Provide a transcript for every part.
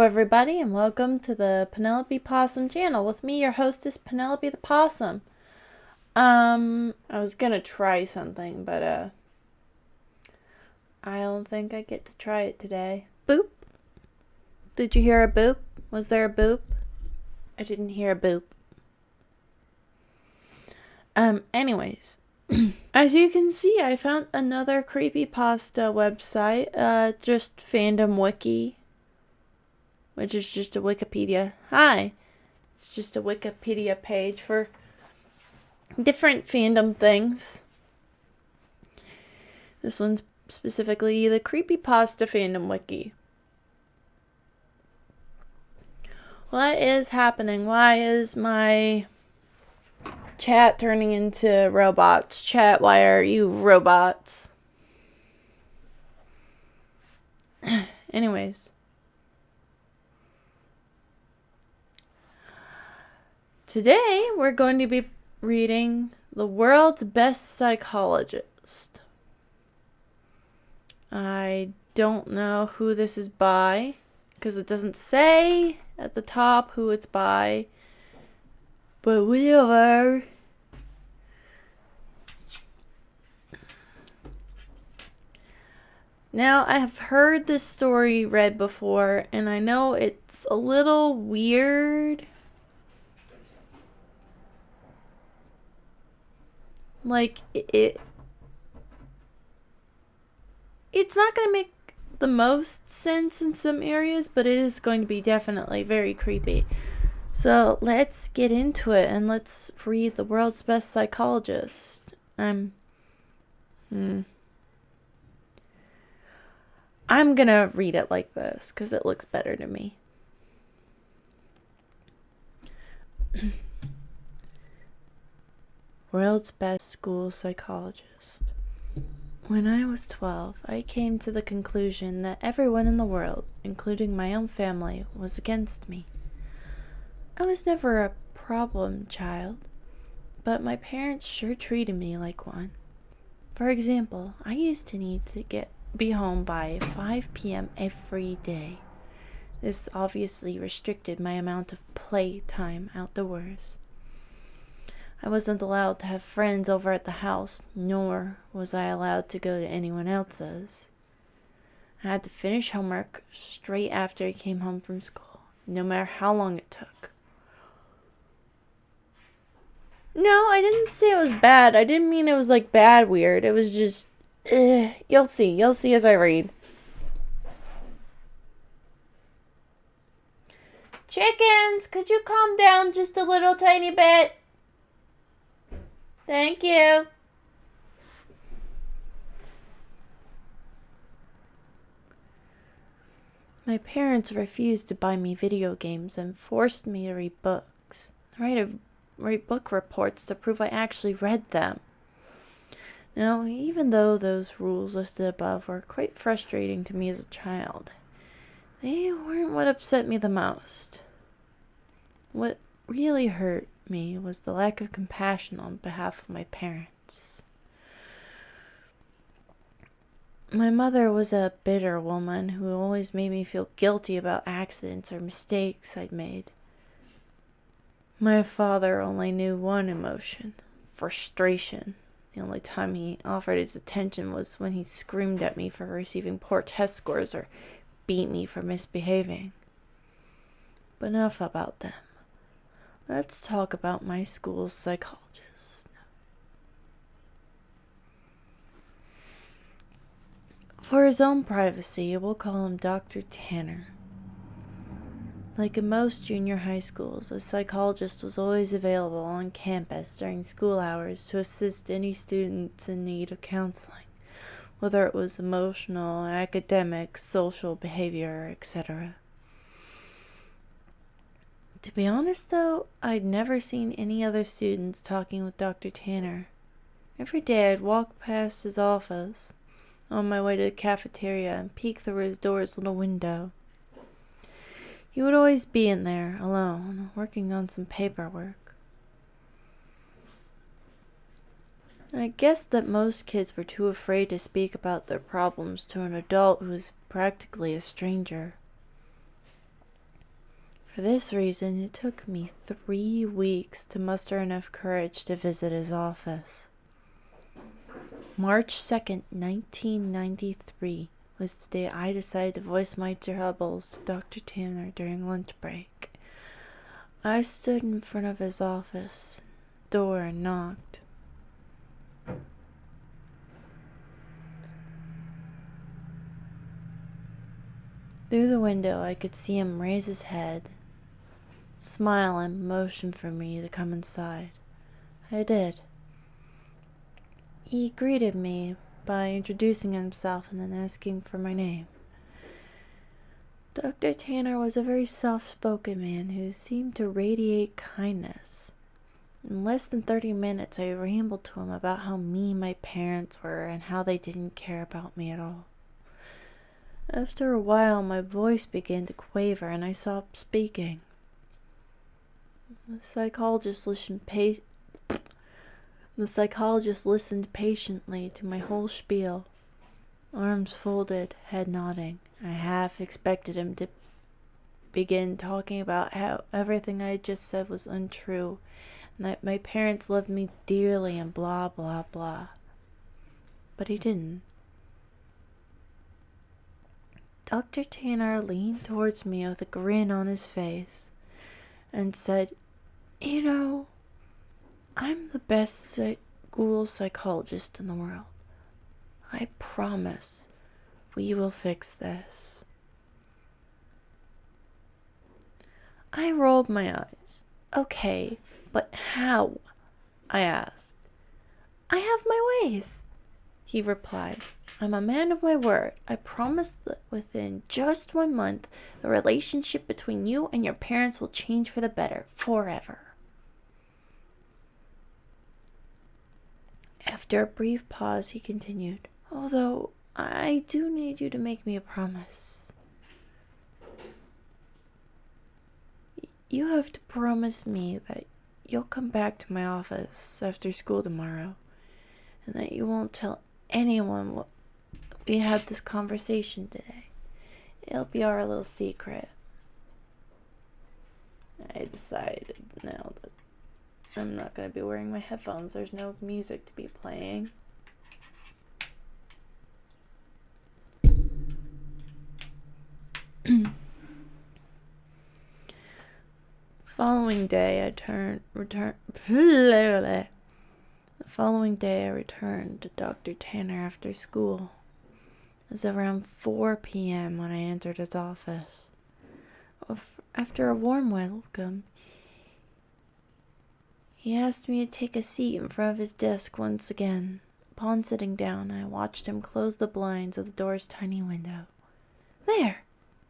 everybody, and welcome to the Penelope Possum channel with me, your hostess, Penelope the Possum. I was gonna try something, but, I don't think I get to try it today. Boop. Did you hear a boop? Was there a boop? I didn't hear a boop. Anyways. As you can see, I found another creepypasta website, just Fandom Wiki, which is just a Wikipedia. Hi! It's just a Wikipedia page for different fandom things. This one's specifically the Creepypasta Fandom Wiki. What is happening? Why is my chat turning into robots? Chat, why are you robots? Anyways. Today, we're going to be reading The World's Best Psychologist. I don't know who this is by, because it doesn't say at the top who it's by, but whatever. Now, I have heard this story read before, and I know it's a little weird. Like, it's not going to make the most sense in some areas, but it is going to be definitely very creepy. So, let's get into it, and let's read The World's Best Psychologist. I'm gonna read it like this, because it looks better to me. World's Best School Psychologist. When I was 12, I came to the conclusion that everyone in the world, including my own family, was against me. I was never a problem child, but my parents sure treated me like one. For example, I used to need to be home by 5 p.m. every day. This obviously restricted my amount of playtime outdoors. I wasn't allowed to have friends over at the house, nor was I allowed to go to anyone else's. I had to finish homework straight after I came home from school, no matter how long it took. No, I didn't say it was bad. I didn't mean it was like bad weird. It was just, you'll see as I read. Chickens, could you calm down just a little tiny bit? Thank you. My parents refused to buy me video games and forced me to read books. Write book reports to prove I actually read them. Now, even though those rules listed above were quite frustrating to me as a child, they weren't what upset me the most. What really hurt me was the lack of compassion on behalf of my parents. My mother was a bitter woman who always made me feel guilty about accidents or mistakes I'd made. My father only knew one emotion: frustration. The only time he offered his attention was when he screamed at me for receiving poor test scores or beat me for misbehaving. But enough about them. Let's talk about my school's psychologist. For his own privacy, we'll call him Dr. Tanner. Like in most junior high schools, a psychologist was always available on campus during school hours to assist any students in need of counseling, whether it was emotional, academic, social, behavior, etc. To be honest, though, I'd never seen any other students talking with Dr. Tanner. Every day I'd walk past his office on my way to the cafeteria and peek through his door's little window. He would always be in there, alone, working on some paperwork. I guessed that most kids were too afraid to speak about their problems to an adult who was practically a stranger. For this reason, it took me 3 weeks to muster enough courage to visit his office. March 2nd, 1993 was the day I decided to voice my troubles to Dr. Tanner during lunch break. I stood in front of his office door and knocked. Through the window, I could see him raise his head, smile, and motion for me to come inside. I did. He greeted me by introducing himself and then asking for my name. Dr. Tanner was a very soft-spoken man who seemed to radiate kindness. In less than 30 minutes, I rambled to him about how mean my parents were and how they didn't care about me at all. After a while, my voice began to quaver and I stopped speaking. The psychologist listened patiently to my whole spiel, arms folded, head nodding. I half expected him to begin talking about how everything I had just said was untrue, and that my parents loved me dearly and blah blah blah. But he didn't. Dr. Tanner leaned towards me with a grin on his face and said, "You know, I'm the best school psychologist in the world. I promise we will fix this." I rolled my eyes. "Okay, but how?" I asked. "I have my ways," he replied. "I'm a man of my word. I promise that within just 1 month, the relationship between you and your parents will change for the better, forever." After a brief pause, he continued, "Although I do need you to make me a promise. You have to promise me that you'll come back to my office after school tomorrow, and that you won't tell anyone what we had this conversation today. It'll be our little secret." I decided now that I'm not going to be wearing my headphones. There's no music to be playing. The following day, I returned to Dr. Tanner after school. It was around 4 p.m. when I entered his office. After a warm welcome, he asked me to take a seat in front of his desk once again. Upon sitting down, I watched him close the blinds of the door's tiny window. "There,"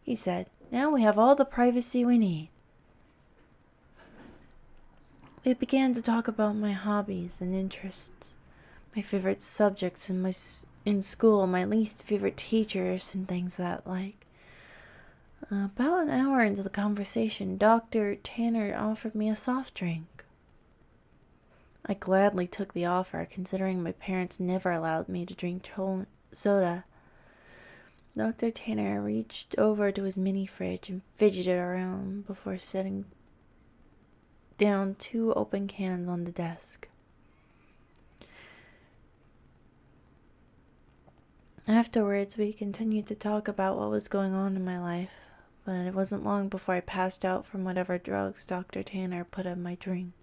he said. "Now we have all the privacy we need." We began to talk about my hobbies and interests, my favorite subjects in school, my least favorite teachers, and things that like. About an hour into the conversation, Dr. Tanner offered me a soft drink. I gladly took the offer, considering my parents never allowed me to drink soda. Dr. Tanner reached over to his mini fridge and fidgeted around before setting down 2 open cans on the desk. Afterwards, we continued to talk about what was going on in my life, but it wasn't long before I passed out from whatever drugs Dr. Tanner put in my drink.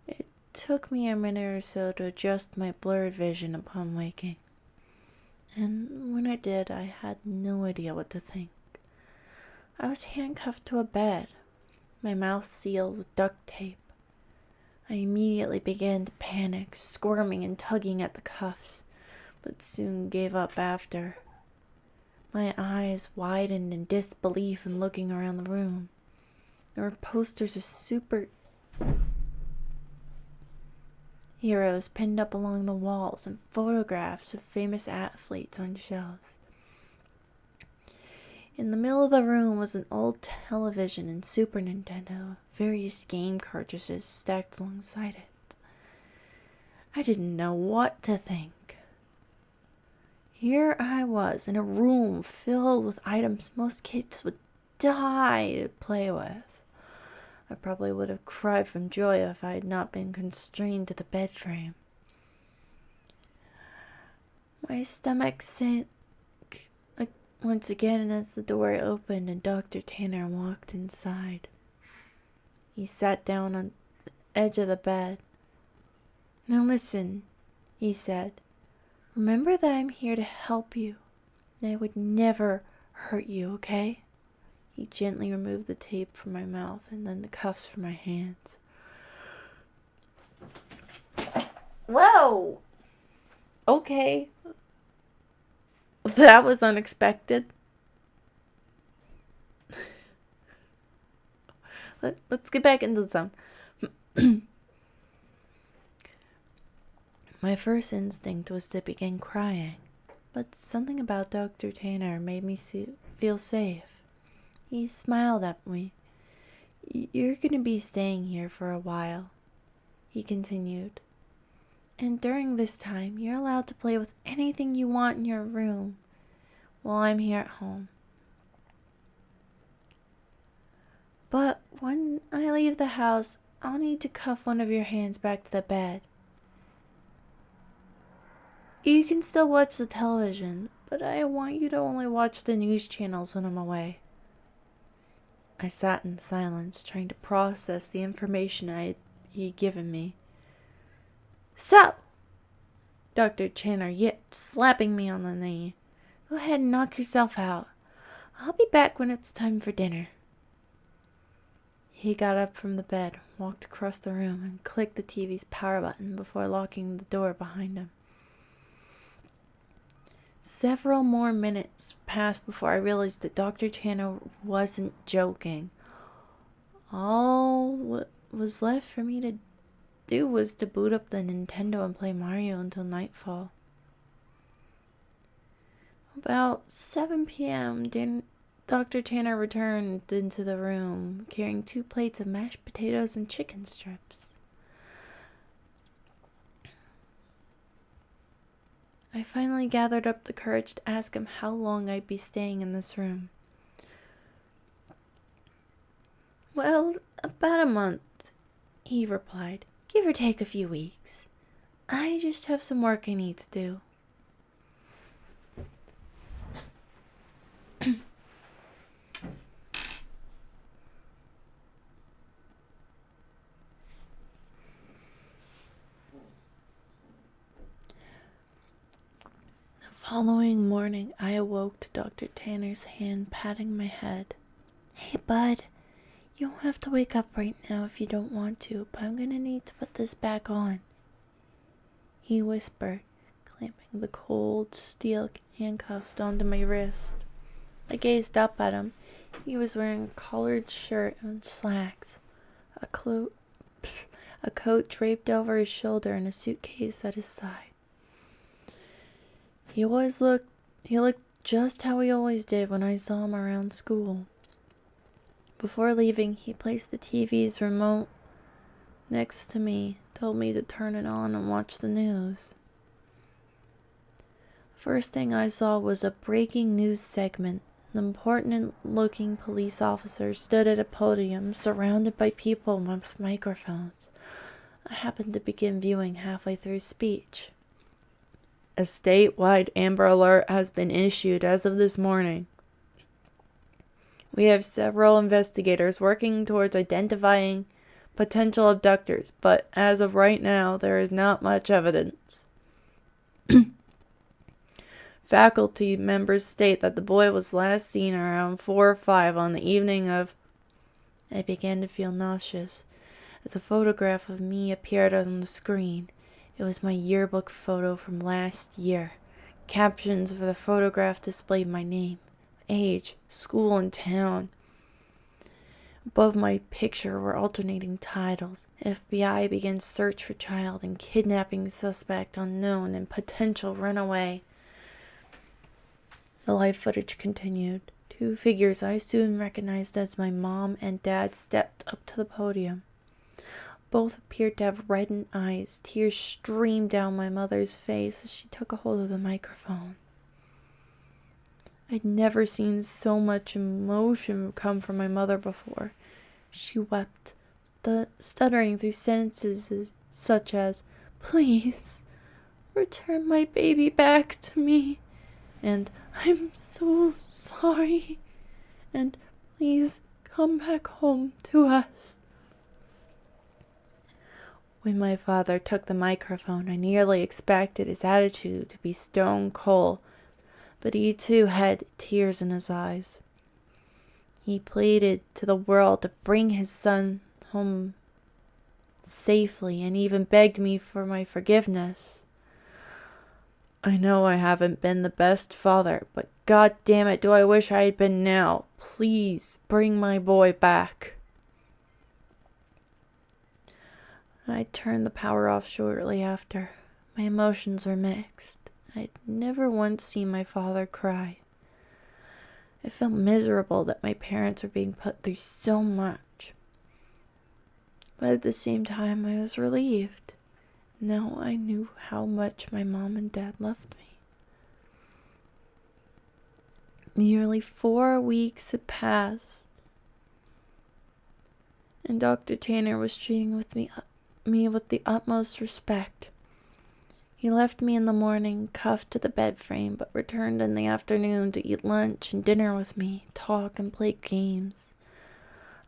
It took me a minute or so to adjust my blurred vision upon waking, and when I did, I had no idea what to think. I was handcuffed to a bed, my mouth sealed with duct tape. I immediately began to panic, squirming and tugging at the cuffs, but soon gave up after. My eyes widened in disbelief and looking around the room. There were posters of superheroes pinned up along the walls and photographs of famous athletes on shelves. In the middle of the room was an old television and Super Nintendo, various game cartridges stacked alongside it. I didn't know what to think. Here I was in a room filled with items most kids would die to play with. I probably would have cried from joy if I had not been constrained to the bed frame. My stomach sank once again as the door opened and Dr. Tanner walked inside. He sat down on the edge of the bed. "Now listen," he said. "Remember that I'm here to help you. I would never hurt you, okay?" He gently removed the tape from my mouth and then the cuffs from my hands. Whoa! Okay. That was unexpected. Let's get back into some. My first instinct was to begin crying, but something about Dr. Tanner made me feel safe. He smiled at me. "You're going to be staying here for a while," he continued. "And during this time, you're allowed to play with anything you want in your room while I'm here at home. But when I leave the house, I'll need to cuff one of your hands back to the bed. You can still watch the television, but I want you to only watch the news channels when I'm away." I sat in silence, trying to process the information he'd given me. "So!" Dr. Tanner yipped, slapping me on the knee. "Go ahead and knock yourself out. I'll be back when it's time for dinner." He got up from the bed, walked across the room, and clicked the TV's power button before locking the door behind him. Several more minutes passed before I realized that Dr. Tanner wasn't joking. All what was left for me to do was to boot up the Nintendo and play Mario until nightfall. About 7 p.m., Dr. Tanner returned into the room, carrying 2 plates of mashed potatoes and chicken strips. I finally gathered up the courage to ask him how long I'd be staying in this room. "Well, about a month," he replied. "Give or take a few weeks. I just have some work I need to do." The following morning, I awoke to Dr. Tanner's hand patting my head. "Hey, bud, you don't have to wake up right now if you don't want to, but I'm gonna need to put this back on," he whispered, clamping the cold steel handcuff onto my wrist. I gazed up at him. He was wearing a collared shirt and slacks, a coat draped over his shoulder, and a suitcase at his side. He looked just how he always did when I saw him around school. Before leaving, he placed the TV's remote next to me, told me to turn it on and watch the news. First thing I saw was a breaking news segment. An important-looking police officer stood at a podium, surrounded by people with microphones. I happened to begin viewing halfway through his speech. "A statewide Amber Alert has been issued as of this morning. We have several investigators working towards identifying potential abductors, but as of right now, there is not much evidence. Faculty members state that the boy was last seen around 4 or 5 on the evening of..." I began to feel nauseous as a photograph of me appeared on the screen. It was my yearbook photo from last year. Captions for the photograph displayed my name, age, school, and town. Above my picture were alternating titles: FBI begins search for child, and kidnapping suspect unknown, and potential runaway. The live footage continued. 2 figures I soon recognized as my mom and dad stepped up to the podium. both appeared to have reddened eyes. Tears streamed down my mother's face as she took a hold of the microphone. I'd never seen so much emotion come from my mother before. She wept, stuttering through sentences such as, "Please, return my baby back to me," and "I'm so sorry," and "Please come back home to us." When my father took the microphone, I nearly expected his attitude to be stone cold, but he too had tears in his eyes. He pleaded to the world to bring his son home safely and even begged me for my forgiveness. "I know I haven't been the best father, but God damn it, do I wish I had been now. Please bring my boy back." I turned the power off shortly after. My emotions were mixed. I'd never once seen my father cry. I felt miserable that my parents were being put through so much. But at the same time, I was relieved. Now I knew how much my mom and dad loved me. Nearly 4 weeks had passed, and Dr. Tanner was treating me with the utmost respect. He left me in the morning, cuffed to the bed frame, but returned in the afternoon to eat lunch and dinner with me, talk and play games.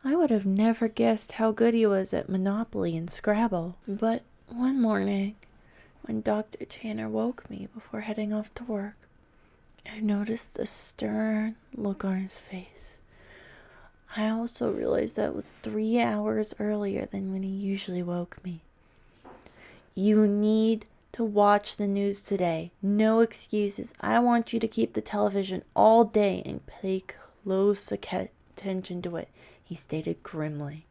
I would have never guessed how good he was at Monopoly and Scrabble. But one morning, when Dr. Tanner woke me before heading off to work, I noticed a stern look on his face. I also realized that it was 3 hours earlier than when he usually woke me. "You need to watch the news today. No excuses. I want you to keep the television all day and pay close attention to it," he stated grimly.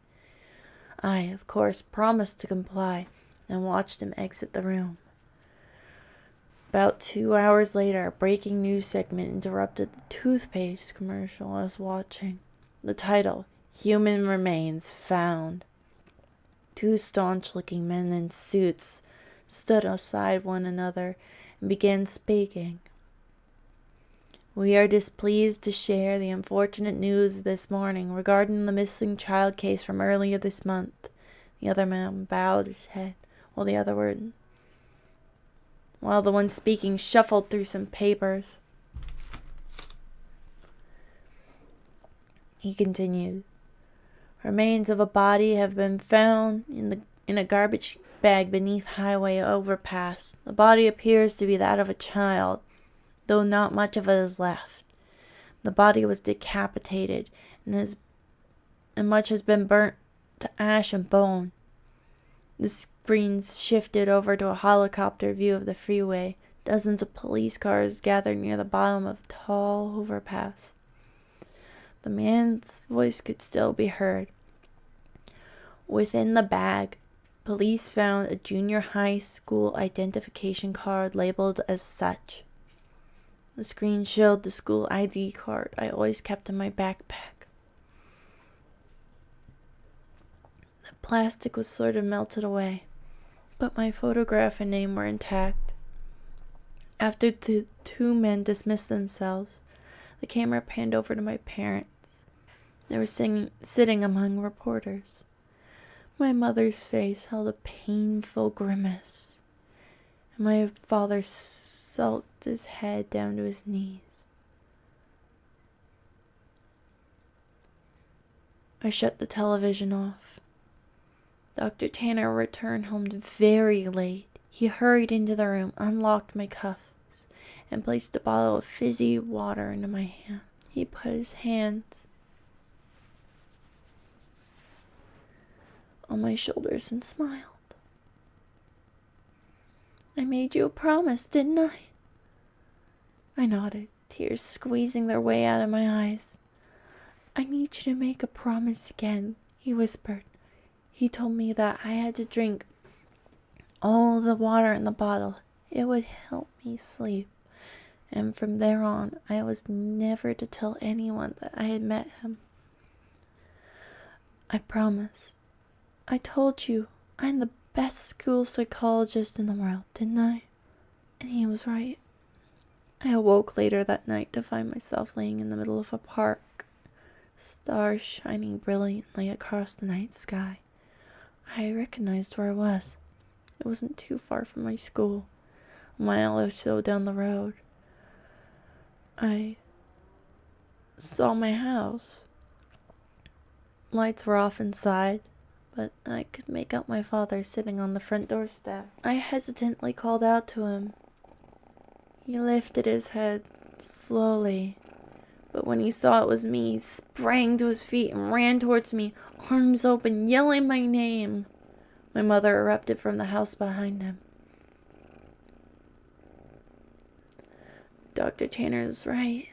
I, of course, promised to comply and watched him exit the room. About 2 hours later, a breaking news segment interrupted the toothpaste commercial I was watching. The title, "Human Remains Found." 2 staunch-looking men in suits stood aside one another and began speaking. "We are displeased to share the unfortunate news this morning regarding the missing child case from earlier this month." The other man bowed his head, while the one speaking shuffled through some papers. He continued, "Remains of a body have been found in a garbage bag beneath highway overpass. The body appears to be that of a child, though not much of it is left. The body was decapitated, and much has been burnt to ash and bone." The screens shifted over to a helicopter view of the freeway. Dozens of police cars gathered near the bottom of a tall overpass. The man's voice could still be heard. "Within the bag, police found a junior high school identification card labeled as such." The screen showed the school ID card I always kept in my backpack. The plastic was sort of melted away, but my photograph and name were intact. After the 2 men dismissed themselves, the camera panned over to my parents. They were sitting among reporters. My mother's face held a painful grimace, and my father sulked his head down to his knees. I shut the television off. Dr. Tanner returned home very late. He hurried into the room, unlocked my cuffs, and placed a bottle of fizzy water into my hand. He put his hands on my shoulders and smiled. "I made you a promise, didn't I?" I nodded, tears squeezing their way out of my eyes. "I need you to make a promise again," he whispered. He told me that I had to drink all the water in the bottle. It would help me sleep. And from there on, I was never to tell anyone that I had met him. "I promise." "I told you I'm the best school psychologist in the world, didn't I? And he was right. I awoke later that night to find myself laying in the middle of a park, stars shining brilliantly across the night sky. I recognized where I was. It wasn't too far from my school, a mile or so down the road. I saw my house. Lights were off inside, but I could make out my father sitting on the front doorstep. I hesitantly called out to him. He lifted his head slowly, but when he saw it was me, he sprang to his feet and ran towards me, arms open, yelling my name. My mother erupted from the house behind him. Dr. Tanner's right.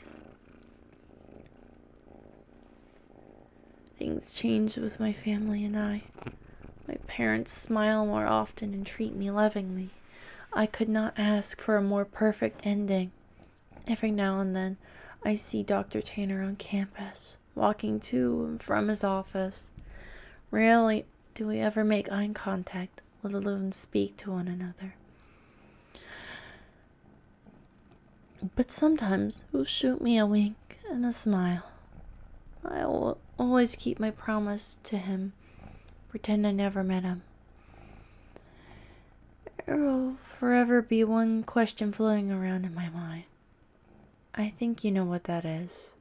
Things changed with my family and I. My parents smile more often and treat me lovingly. I could not ask for a more perfect ending. Every now and then, I see Dr. Tanner on campus, walking to and from his office. Rarely do we ever make eye contact, let alone speak to one another. But sometimes he'll shoot me a wink and a smile. I will always keep my promise to him, pretend I never met him. There will forever be one question floating around in my mind. I think you know what that is.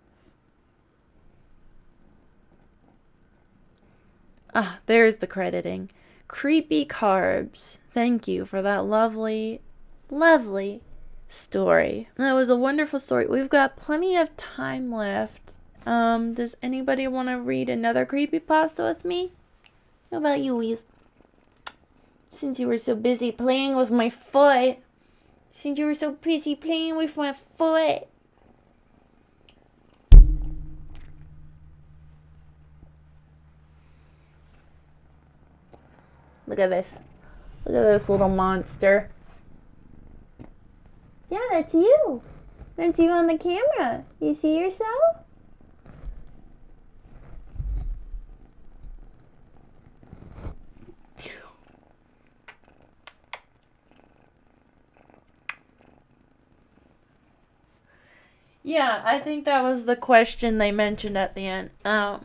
Ah, there's the crediting. Creepy Carbs. Thank you for that lovely, lovely story. That was a wonderful story. We've got plenty of time left. Does anybody want to read another creepypasta with me? How about you, Weez? Since you were so busy playing with my foot. Look at this. Look at this little monster. Yeah, that's you. That's you on the camera. You see yourself? Yeah, I think that was the question they mentioned at the end. I'll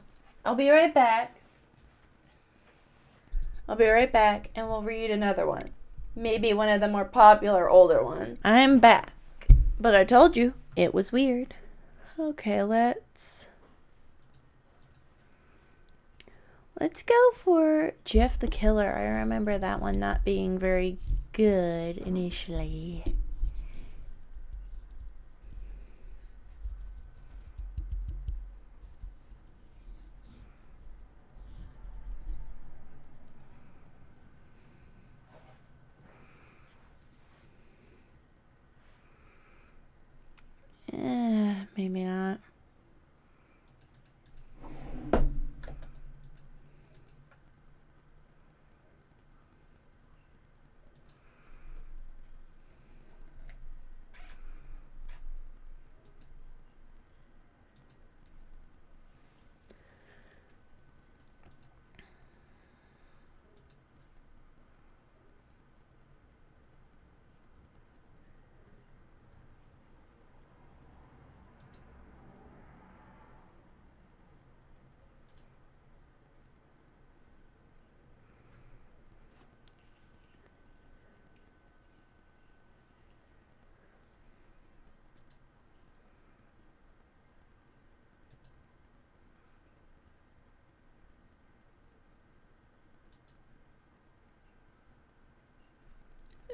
be right back. And we'll read another one. Maybe one of the more popular older ones. I'm back. But I told you, it was weird. Okay, let's go for Jeff the Killer. I remember that one not being very good initially. Maybe not.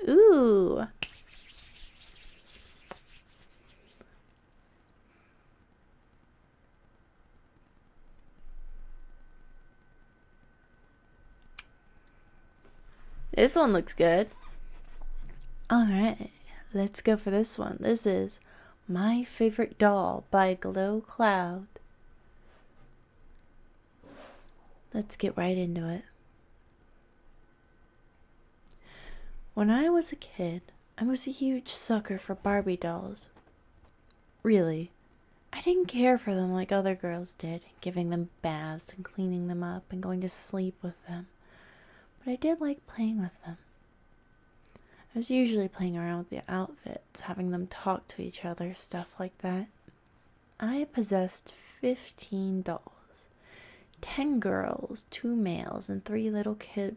Ooh. This one looks good. Alright, let's go for this one. This is My Favorite Doll by Glow Cloud. Let's get right into it. When I was a kid, I was a huge sucker for Barbie dolls. Really, I didn't care for them like other girls did, giving them baths and cleaning them up and going to sleep with them. but I did like playing with them. I was usually playing around with the outfits, having them talk to each other, stuff like that. I possessed 15 dolls. 10 girls, 2 males, and 3 little kid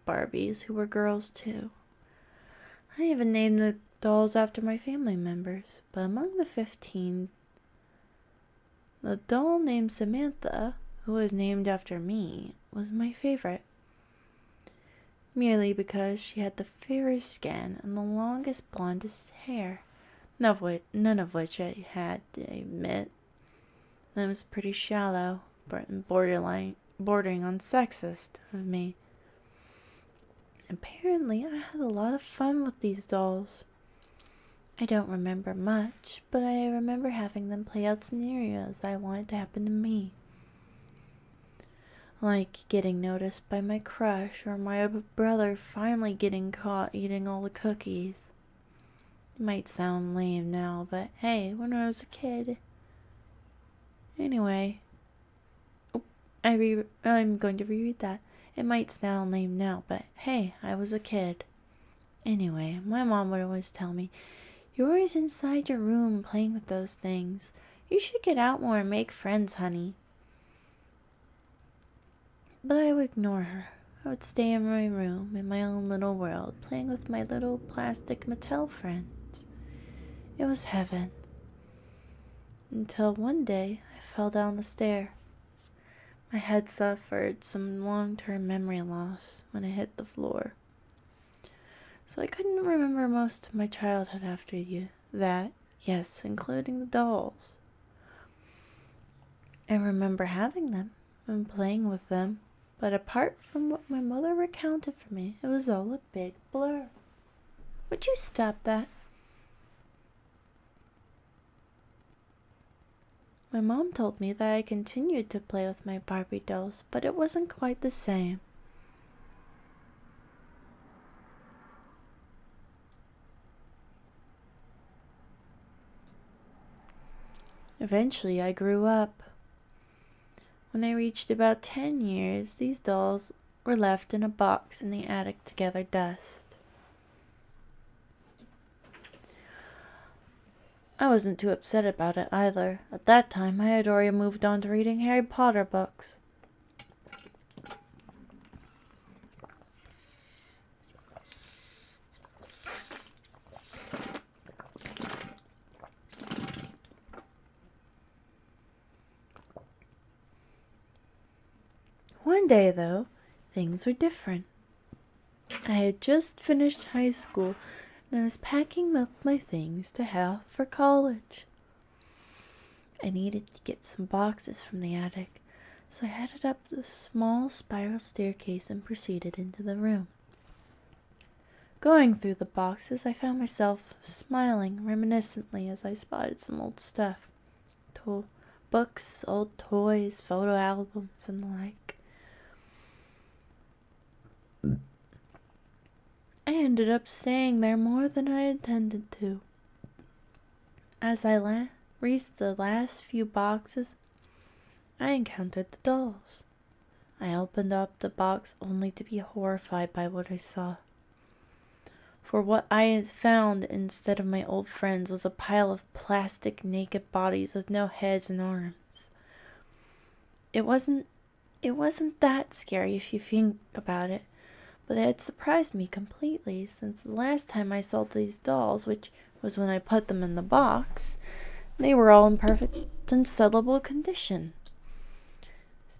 Barbies who were girls too. I even named the dolls after my family members, but among the 15, the doll named Samantha, who was named after me, was my favorite. Merely because she had the fairest skin and the longest blondest hair, none of which I had to admit. That was pretty shallow, bordering on sexist of me. Apparently, I had a lot of fun with these dolls. I don't remember much, but I remember having them play out scenarios I wanted to happen to me. Like getting noticed by my crush, or my brother finally getting caught eating all the cookies. It might sound lame now, but hey, when I was a kid. Anyway, I'm going to reread that. It might sound lame now, but hey, I was a kid. Anyway, my mom would always tell me, "You're always inside your room playing with those things. You should get out more and make friends, honey." But I would ignore her. I would stay in my room, in my own little world, playing with my little plastic Mattel friends. It was heaven. Until one day, I fell down the stairs. I had suffered some long-term memory loss when I hit the floor. So I couldn't remember most of my childhood after that, yes, including the dolls. I remember having them and playing with them, but apart from what my mother recounted for me, it was all a big blur. Would you stop that? My mom told me that I continued to play with my Barbie dolls, but it wasn't quite the same. Eventually, I grew up. When I reached about 10 years, these dolls were left in a box in the attic to gather dust. I wasn't too upset about it either. At that time, I had already moved on to reading Harry Potter books. One day, though, things were different. I had just finished high school and I was packing up my things to head off for college. I needed to get some boxes from the attic, so I headed up the small spiral staircase and proceeded into the room. Going through the boxes, I found myself smiling reminiscently as I spotted some old stuff. Books, old toys, photo albums, and the like. I ended up staying there more than I intended to. As I reached the last few boxes, I encountered the dolls. I opened up the box only to be horrified by what I saw. For what I had found instead of my old friends was a pile of plastic naked bodies with no heads and arms. It wasn't that scary if you think about it, but it had surprised me completely since the last time I saw these dolls, which was when I put them in the box, they were all in perfect and sellable condition.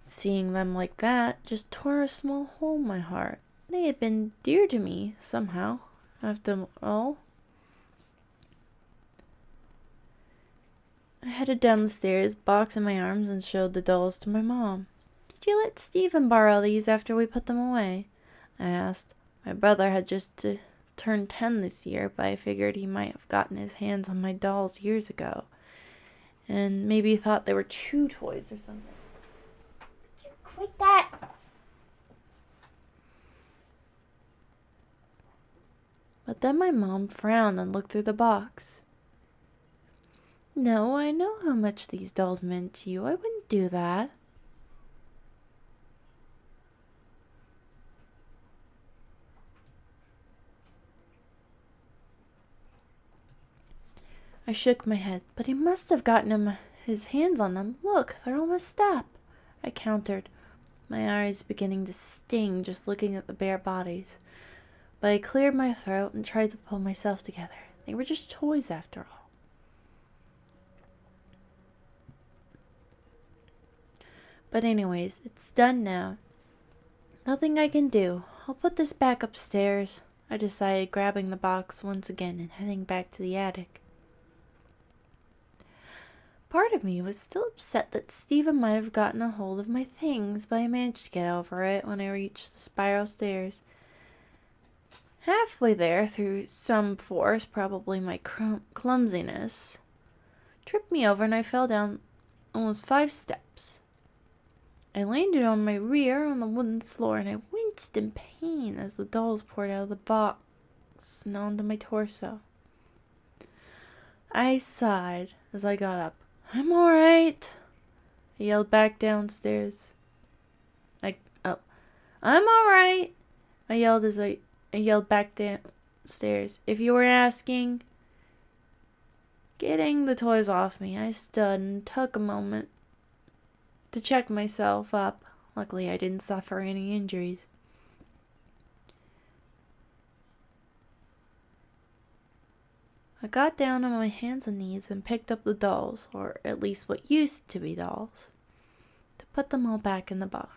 Seeing them like that just tore a small hole in my heart. They had been dear to me somehow, after all. I headed down the stairs, box in my arms, and showed the dolls to my mom. "Did you let Stephen borrow these after we put them away?" I asked. My brother had just turned 10 this year, but I figured he might have gotten his hands on my dolls years ago. And maybe thought they were chew toys or something. Would you quit that? But then my mom frowned and looked through the box. "No, I know how much these dolls meant to you. I wouldn't do that." I shook my head. But he must have gotten his hands on them. Look, they're on my step, I countered, my eyes beginning to sting just looking at the bare bodies. But I cleared my throat and tried to pull myself together. They were just toys after all. But anyways, it's done now. Nothing I can do. I'll put this back upstairs, I decided, grabbing the box once again and heading back to the attic. Part of me was still upset that Stephen might have gotten a hold of my things, but I managed to get over it when I reached the spiral stairs. Halfway there, through some force, probably my clumsiness, tripped me over and I fell down almost 5 steps. I landed on my rear on the wooden floor and I winced in pain as the dolls poured out of the box and onto my torso. I sighed as I got up. I'm alright, I yelled back downstairs. I'm alright, I yelled as I yelled back downstairs. If you were asking. Getting the toys off me, I stood and took a moment to check myself up. Luckily, I didn't suffer any injuries. I got down on my hands and knees and picked up the dolls, or at least what used to be dolls, to put them all back in the box.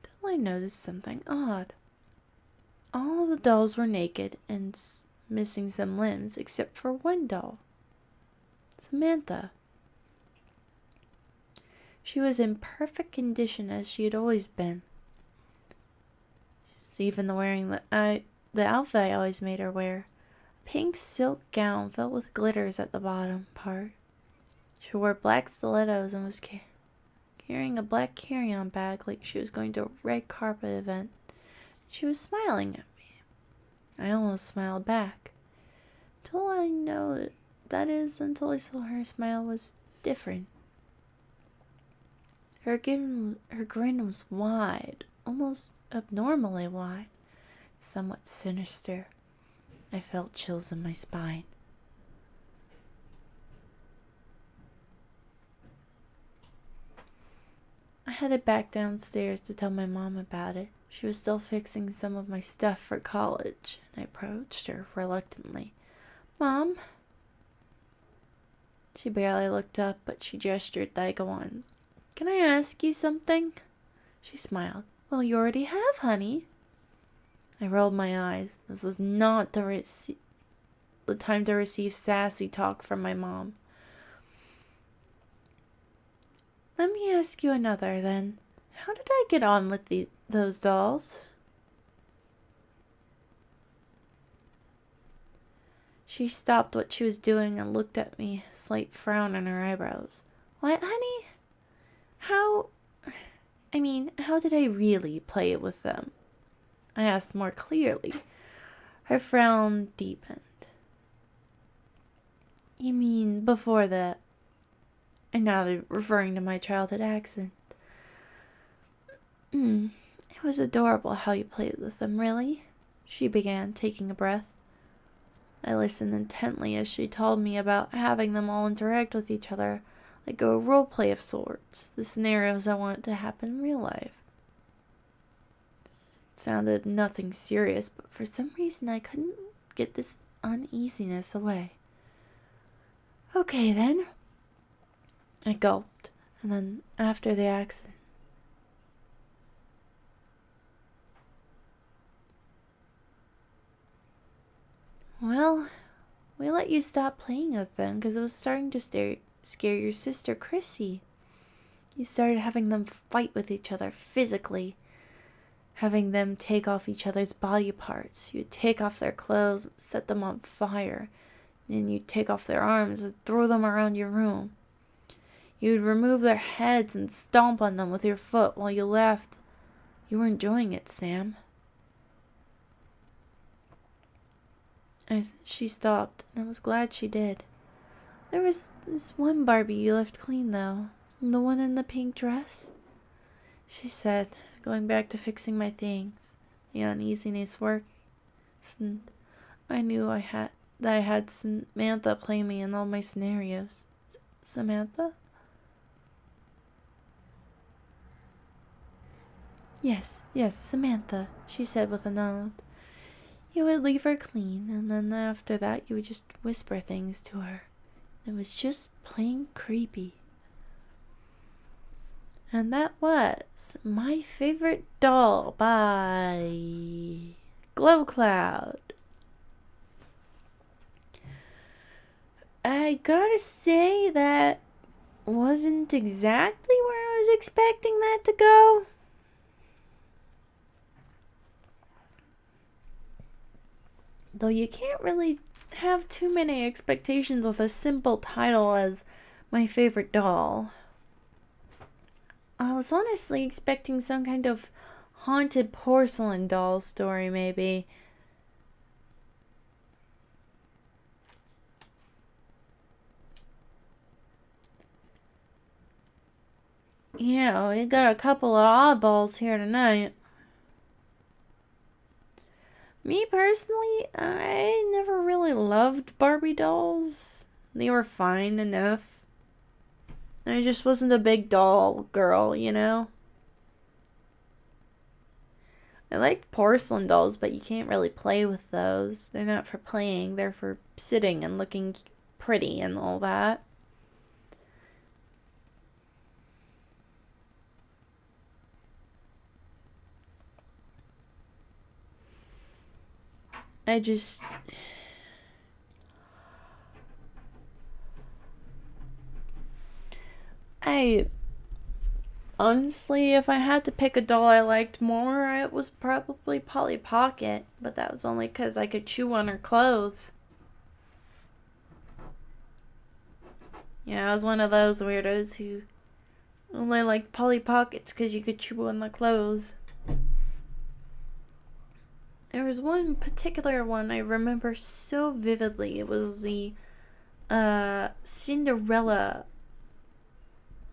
Till I noticed something odd. All the dolls were naked and missing some limbs except for one doll, Samantha. She was in perfect condition as she had always been. She was even wearing the outfit I always made her wear. A pink silk gown filled with glitters at the bottom part. She wore black stilettos and was carrying a black carry-on bag like she was going to a red carpet event. She was smiling at me. I almost smiled back. Until I saw her smile was different. Her grin was wide, almost abnormally wide, somewhat sinister. I felt chills in my spine. I headed back downstairs to tell my mom about it. She was still fixing some of my stuff for college, and I approached her reluctantly. Mom? She barely looked up, but she gestured that I go on. Can I ask you something? She smiled. Well, you already have, honey. I rolled my eyes. This was not the time to receive sassy talk from my mom. Let me ask you another, then. How did I get on with those dolls? She stopped what she was doing and looked at me, a slight frown on her eyebrows. What, honey? How did I really play it with them? I asked more clearly. Her frown deepened. You mean before that? I nodded, referring to my childhood accent. It was adorable how you played with them, really, she began, taking a breath. I listened intently as she told me about having them all interact with each other, like a role play of sorts, the scenarios I wanted to happen in real life. It sounded nothing serious, but for some reason I couldn't get this uneasiness away. Okay, then. I gulped, and then after the accident. Well, we let you stop playing with them because it was starting to scare your sister, Chrissy. You started having them fight with each other physically, having them take off each other's body parts. You'd take off their clothes, set them on fire, and then you'd take off their arms and throw them around your room. You'd remove their heads and stomp on them with your foot while you laughed. You were enjoying it, Sam. She stopped, and I was glad she did. There was this one Barbie you left clean, though. The one in the pink dress, she said, going back to fixing my things. The uneasiness worked. I knew I had that I had Samantha play me in all my scenarios. Samantha? Yes, Samantha, she said with a nod. You would leave her clean, and then after that you would just whisper things to her. It was just plain creepy. And that was My Favorite Doll by Glow Cloud. I gotta say that wasn't exactly where I was expecting that to go. Though you can't really have too many expectations with a simple title as My Favorite Doll. I was honestly expecting some kind of haunted porcelain doll story, maybe. Yeah, we got a couple of oddballs here tonight. Me personally, I never really loved Barbie dolls. They were fine enough. I just wasn't a big doll girl, you know? I liked porcelain dolls, but you can't really play with those. They're not for playing, they're for sitting and looking pretty and all that. I honestly, if I had to pick a doll I liked more, it was probably Polly Pocket, but that was only because I could chew on her clothes. Yeah, I was one of those weirdos who only liked Polly Pockets because you could chew on the clothes. There was one particular one I remember so vividly. It was the Cinderella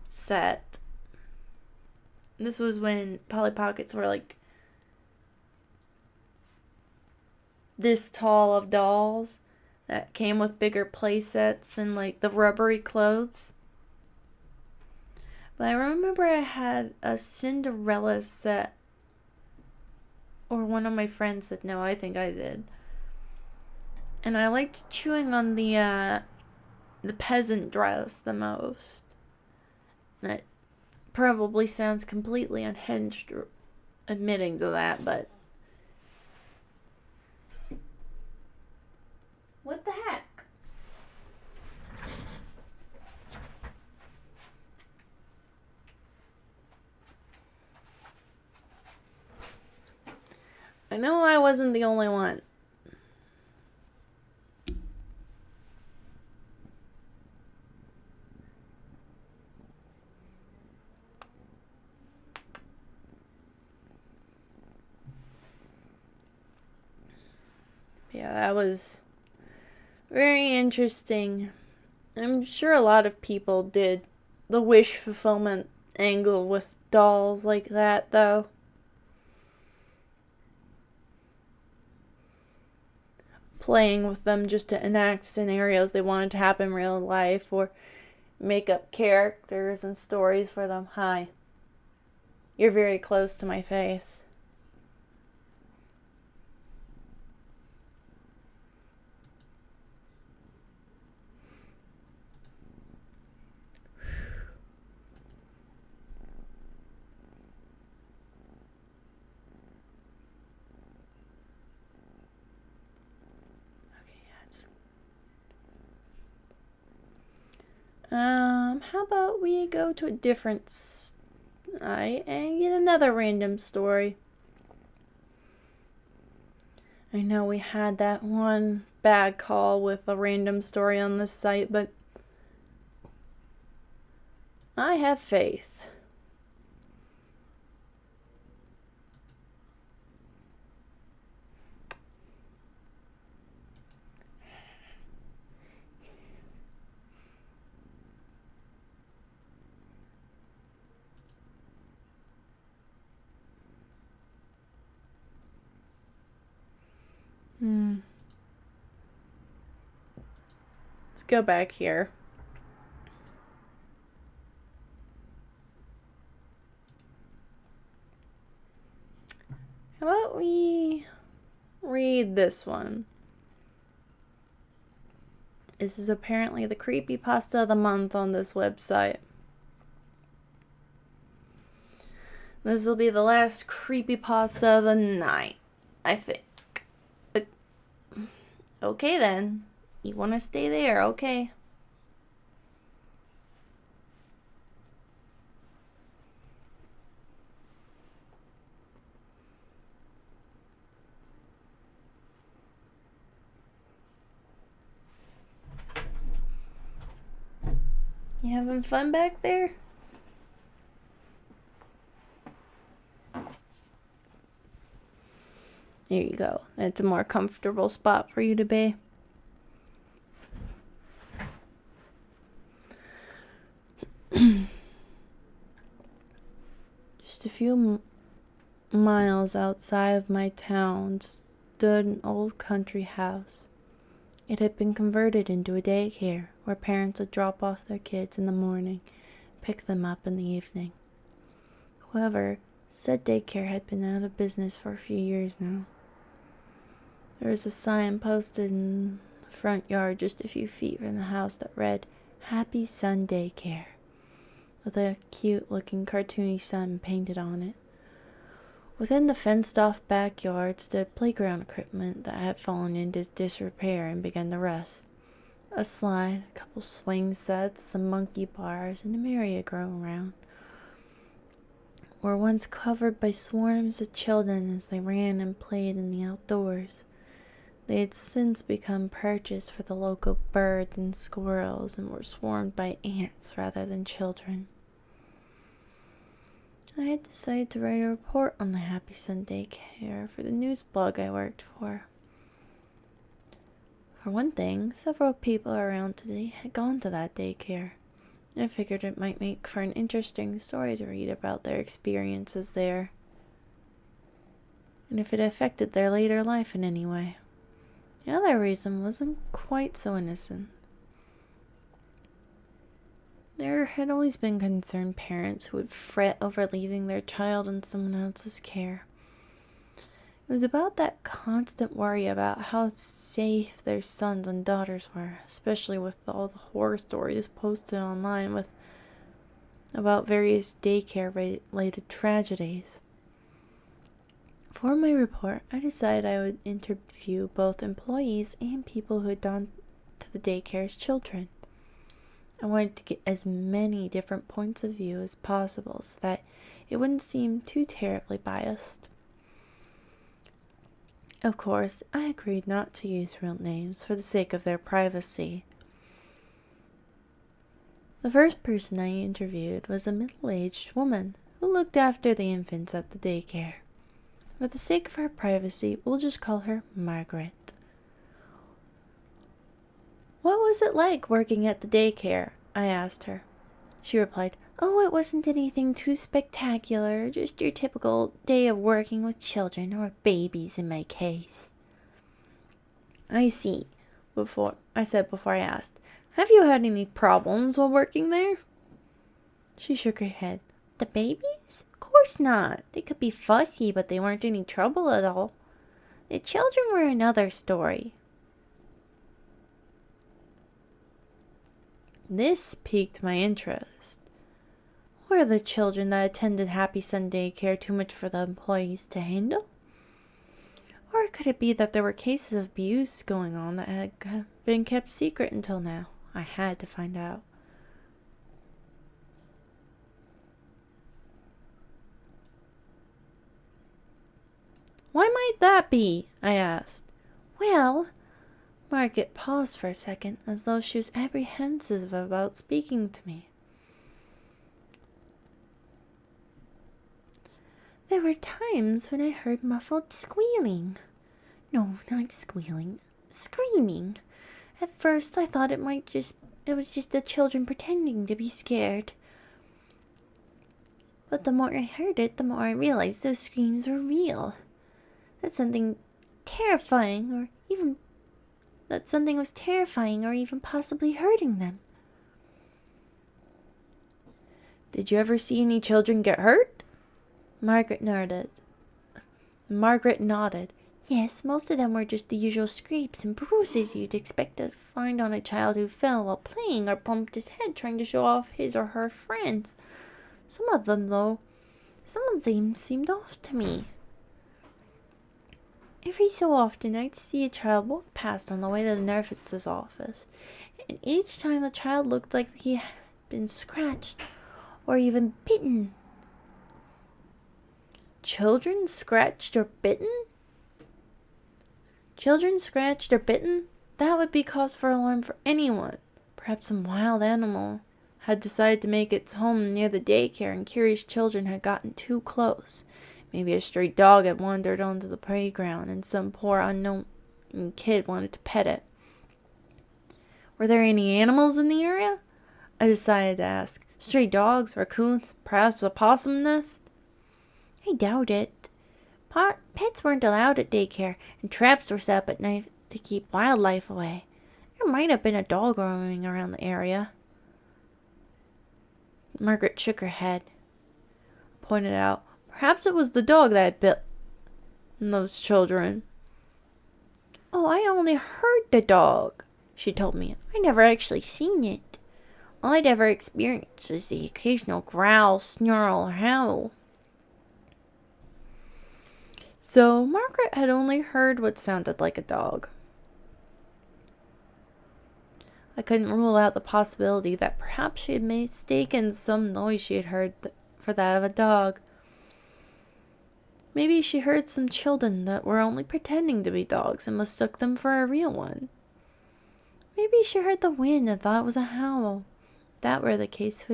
set. This was when Polly Pockets were like this tall of dolls that came with bigger play sets and like the rubbery clothes. But I remember I had a Cinderella set, or one of my friends said no, I think I did. And I liked chewing on the peasant dress the most. That probably sounds completely unhinged admitting to that, but what the heck? I know I wasn't the only one. Yeah, that was very interesting. I'm sure a lot of people did the wish fulfillment angle with dolls like that, though. Playing with them just to enact scenarios they wanted to happen in real life, or make up characters and stories for them. Hi. You're very close to my face. How about we go to a different and get another random story. I know we had that one bad call with a random story on this site, but I have faith. go back here. How about we read this one? This is apparently the creepypasta of the month on this website. This will be the last creepypasta of the night, I think. Okay then. You want to stay there, okay. You having fun back there? There you go. That's a more comfortable spot for you to be. Just a few miles outside of my town stood an old country house. It had been converted into a daycare where parents would drop off their kids in the morning, pick them up in the evening. However, said daycare had been out of business for a few years now. There was a sign posted in the front yard just a few feet from the house that read, "Happy Sun Daycare," with a cute-looking cartoony sun painted on it. Within the fenced-off backyard stood playground equipment that had fallen into disrepair and begun to rust. A slide, a couple swing sets, some monkey bars, and a merry-go-round were once covered by swarms of children as they ran and played in the outdoors. They had since become perches for the local birds and squirrels and were swarmed by ants rather than children. I had decided to write a report on the Happy Sun Daycare for the news blog I worked for. For one thing, several people around today had gone to that daycare. I figured it might make for an interesting story to read about their experiences there, and if it affected their later life in any way. The other reason wasn't quite so innocent. There had always been concerned parents who would fret over leaving their child in someone else's care. It was about that constant worry about how safe their sons and daughters were, especially with all the horror stories posted online about various daycare-related tragedies. For my report, I decided I would interview both employees and people who had gone to the daycare's children. I wanted to get as many different points of view as possible so that it wouldn't seem too terribly biased. Of course, I agreed not to use real names for the sake of their privacy. The first person I interviewed was a middle-aged woman who looked after the infants at the daycare. For the sake of her privacy, we'll just call her Margaret. "What was it like working at the daycare?" I asked her. She replied, "Oh, it wasn't anything too spectacular, just your typical day of working with children, or babies in my case." "I see," I said before I asked, "Have you had any problems while working there?" She shook her head. "The babies? Of course not. They could be fussy, but they weren't any trouble at all. The children were another story." This piqued my interest. Were the children that attended Happy Sun Daycare too much for the employees to handle? Or could it be that there were cases of abuse going on that had been kept secret until now? I had to find out. "Why might that be?" I asked. "Well," Margaret paused for a second, as though she was apprehensive about speaking to me. "There were times when I heard muffled squealing. No, not squealing. Screaming. At first I thought it was just the children pretending to be scared. But the more I heard it, the more I realized those screams were real. That something terrifying or even that something was terrifying or even possibly hurting them. Did you ever see any children get hurt? Margaret nodded. Yes, most of them were just the usual scrapes and bruises you'd expect to find on a child who fell while playing or bumped his head trying to show off his or her friends. Some of them seemed off to me. Every so often I'd see a child walk past on the way to the nurse's office, and each time the child looked like he had been scratched or even bitten. Children scratched or bitten? Children scratched or bitten? That would be cause for alarm for anyone. Perhaps some wild animal had decided to make its home near the daycare and curious children had gotten too close. Maybe a stray dog had wandered onto the playground and some poor unknown kid wanted to pet it. Were there any animals in the area? I decided to ask. Stray dogs, raccoons, perhaps a possum nest? I doubt it. Pets weren't allowed at daycare, and traps were set up at night to keep wildlife away. There might have been a dog roaming around the area. Margaret shook her head. Pointed out, perhaps it was the dog that had bit those children. Oh, I only heard the dog, she told me. I never actually seen it. All I'd ever experienced was the occasional growl, snarl, or howl. So Margaret had only heard what sounded like a dog. I couldn't rule out the possibility that perhaps she had mistaken some noise she had heard for that of a dog. Maybe she heard some children that were only pretending to be dogs and mistook them for a real one. Maybe she heard the wind and thought it was a howl. If that were the case,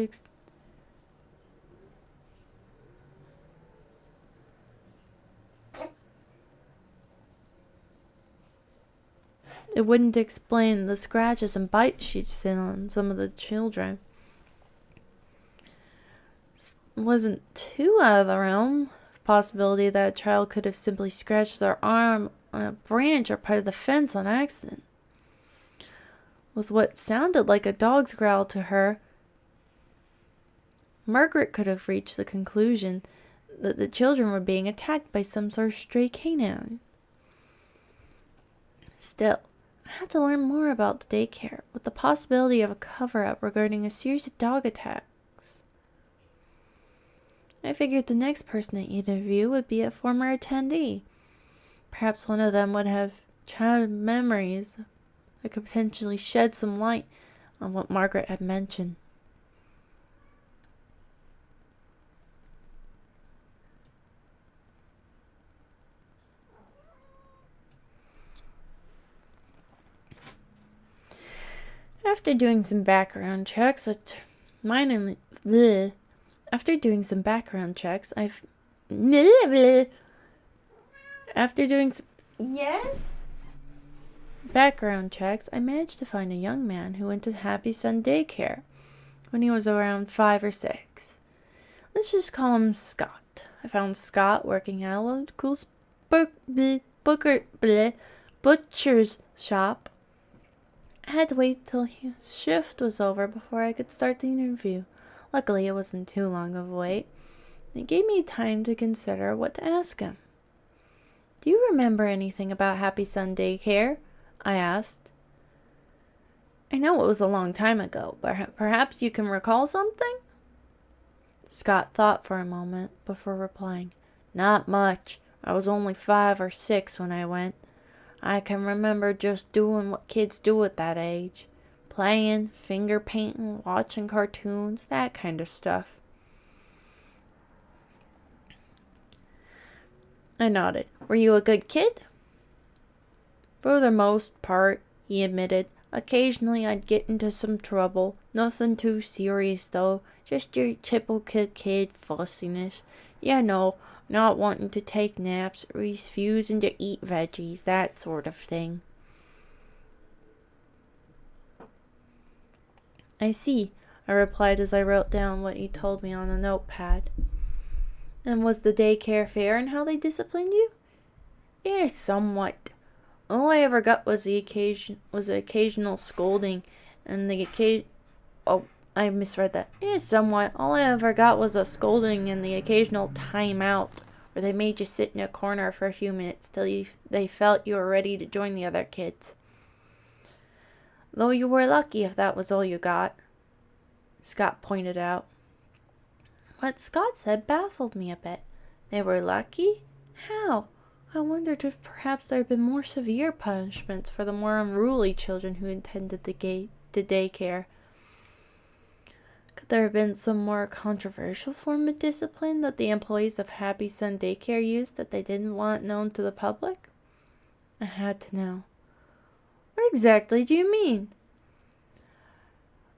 it wouldn't explain the scratches and bites she'd seen on some of the children. It wasn't too out of the realm of possibility that a child could have simply scratched their arm on a branch or part of the fence on accident. With what sounded like a dog's growl to her, Margaret could have reached the conclusion that the children were being attacked by some sort of stray canine. Still, I had to learn more about the daycare, with the possibility of a cover-up regarding a series of dog attacks. I figured the next person to interview would be a former attendee. Perhaps one of them would have childhood memories that could potentially shed some light on what Margaret had mentioned. After doing some background checks, I've After doing some background checks, I managed to find a young man who went to Happy Sun Daycare when he was around 5 or 6. Let's just call him Scott. I found Scott working at a local butcher's shop. I had to wait till his shift was over before I could start the interview. Luckily, it wasn't too long of a wait. It gave me time to consider what to ask him. Do you remember anything about Happy Sun Daycare? I asked. I know it was a long time ago, but perhaps you can recall something? Scott thought for a moment before replying. Not much. I was only 5 or 6 when I went. I can remember just doing what kids do at that age. Playing, finger painting, watching cartoons, that kind of stuff. I nodded. Were you a good kid? For the most part, he admitted. Occasionally I'd get into some trouble. Nothing too serious though. Just your typical kid fussiness. You know, not wanting to take naps, refusing to eat veggies, that sort of thing. I see, I replied as I wrote down what he told me on a notepad. And was the daycare fair in how they disciplined you? Yes, somewhat. All I ever got was the occasional scolding, and the occasion. Oh, I misread that. Somewhat. All I ever got was a scolding and the occasional time out, where they made you sit in a corner for a few minutes till they felt you were ready to join the other kids. Though you were lucky if that was all you got, Scott pointed out. What Scott said baffled me a bit. They were lucky? How? I wondered if perhaps there had been more severe punishments for the more unruly children who attended the daycare. Could there have been some more controversial form of discipline that the employees of Happy Sun Daycare used that they didn't want known to the public? I had to know. What exactly do you mean?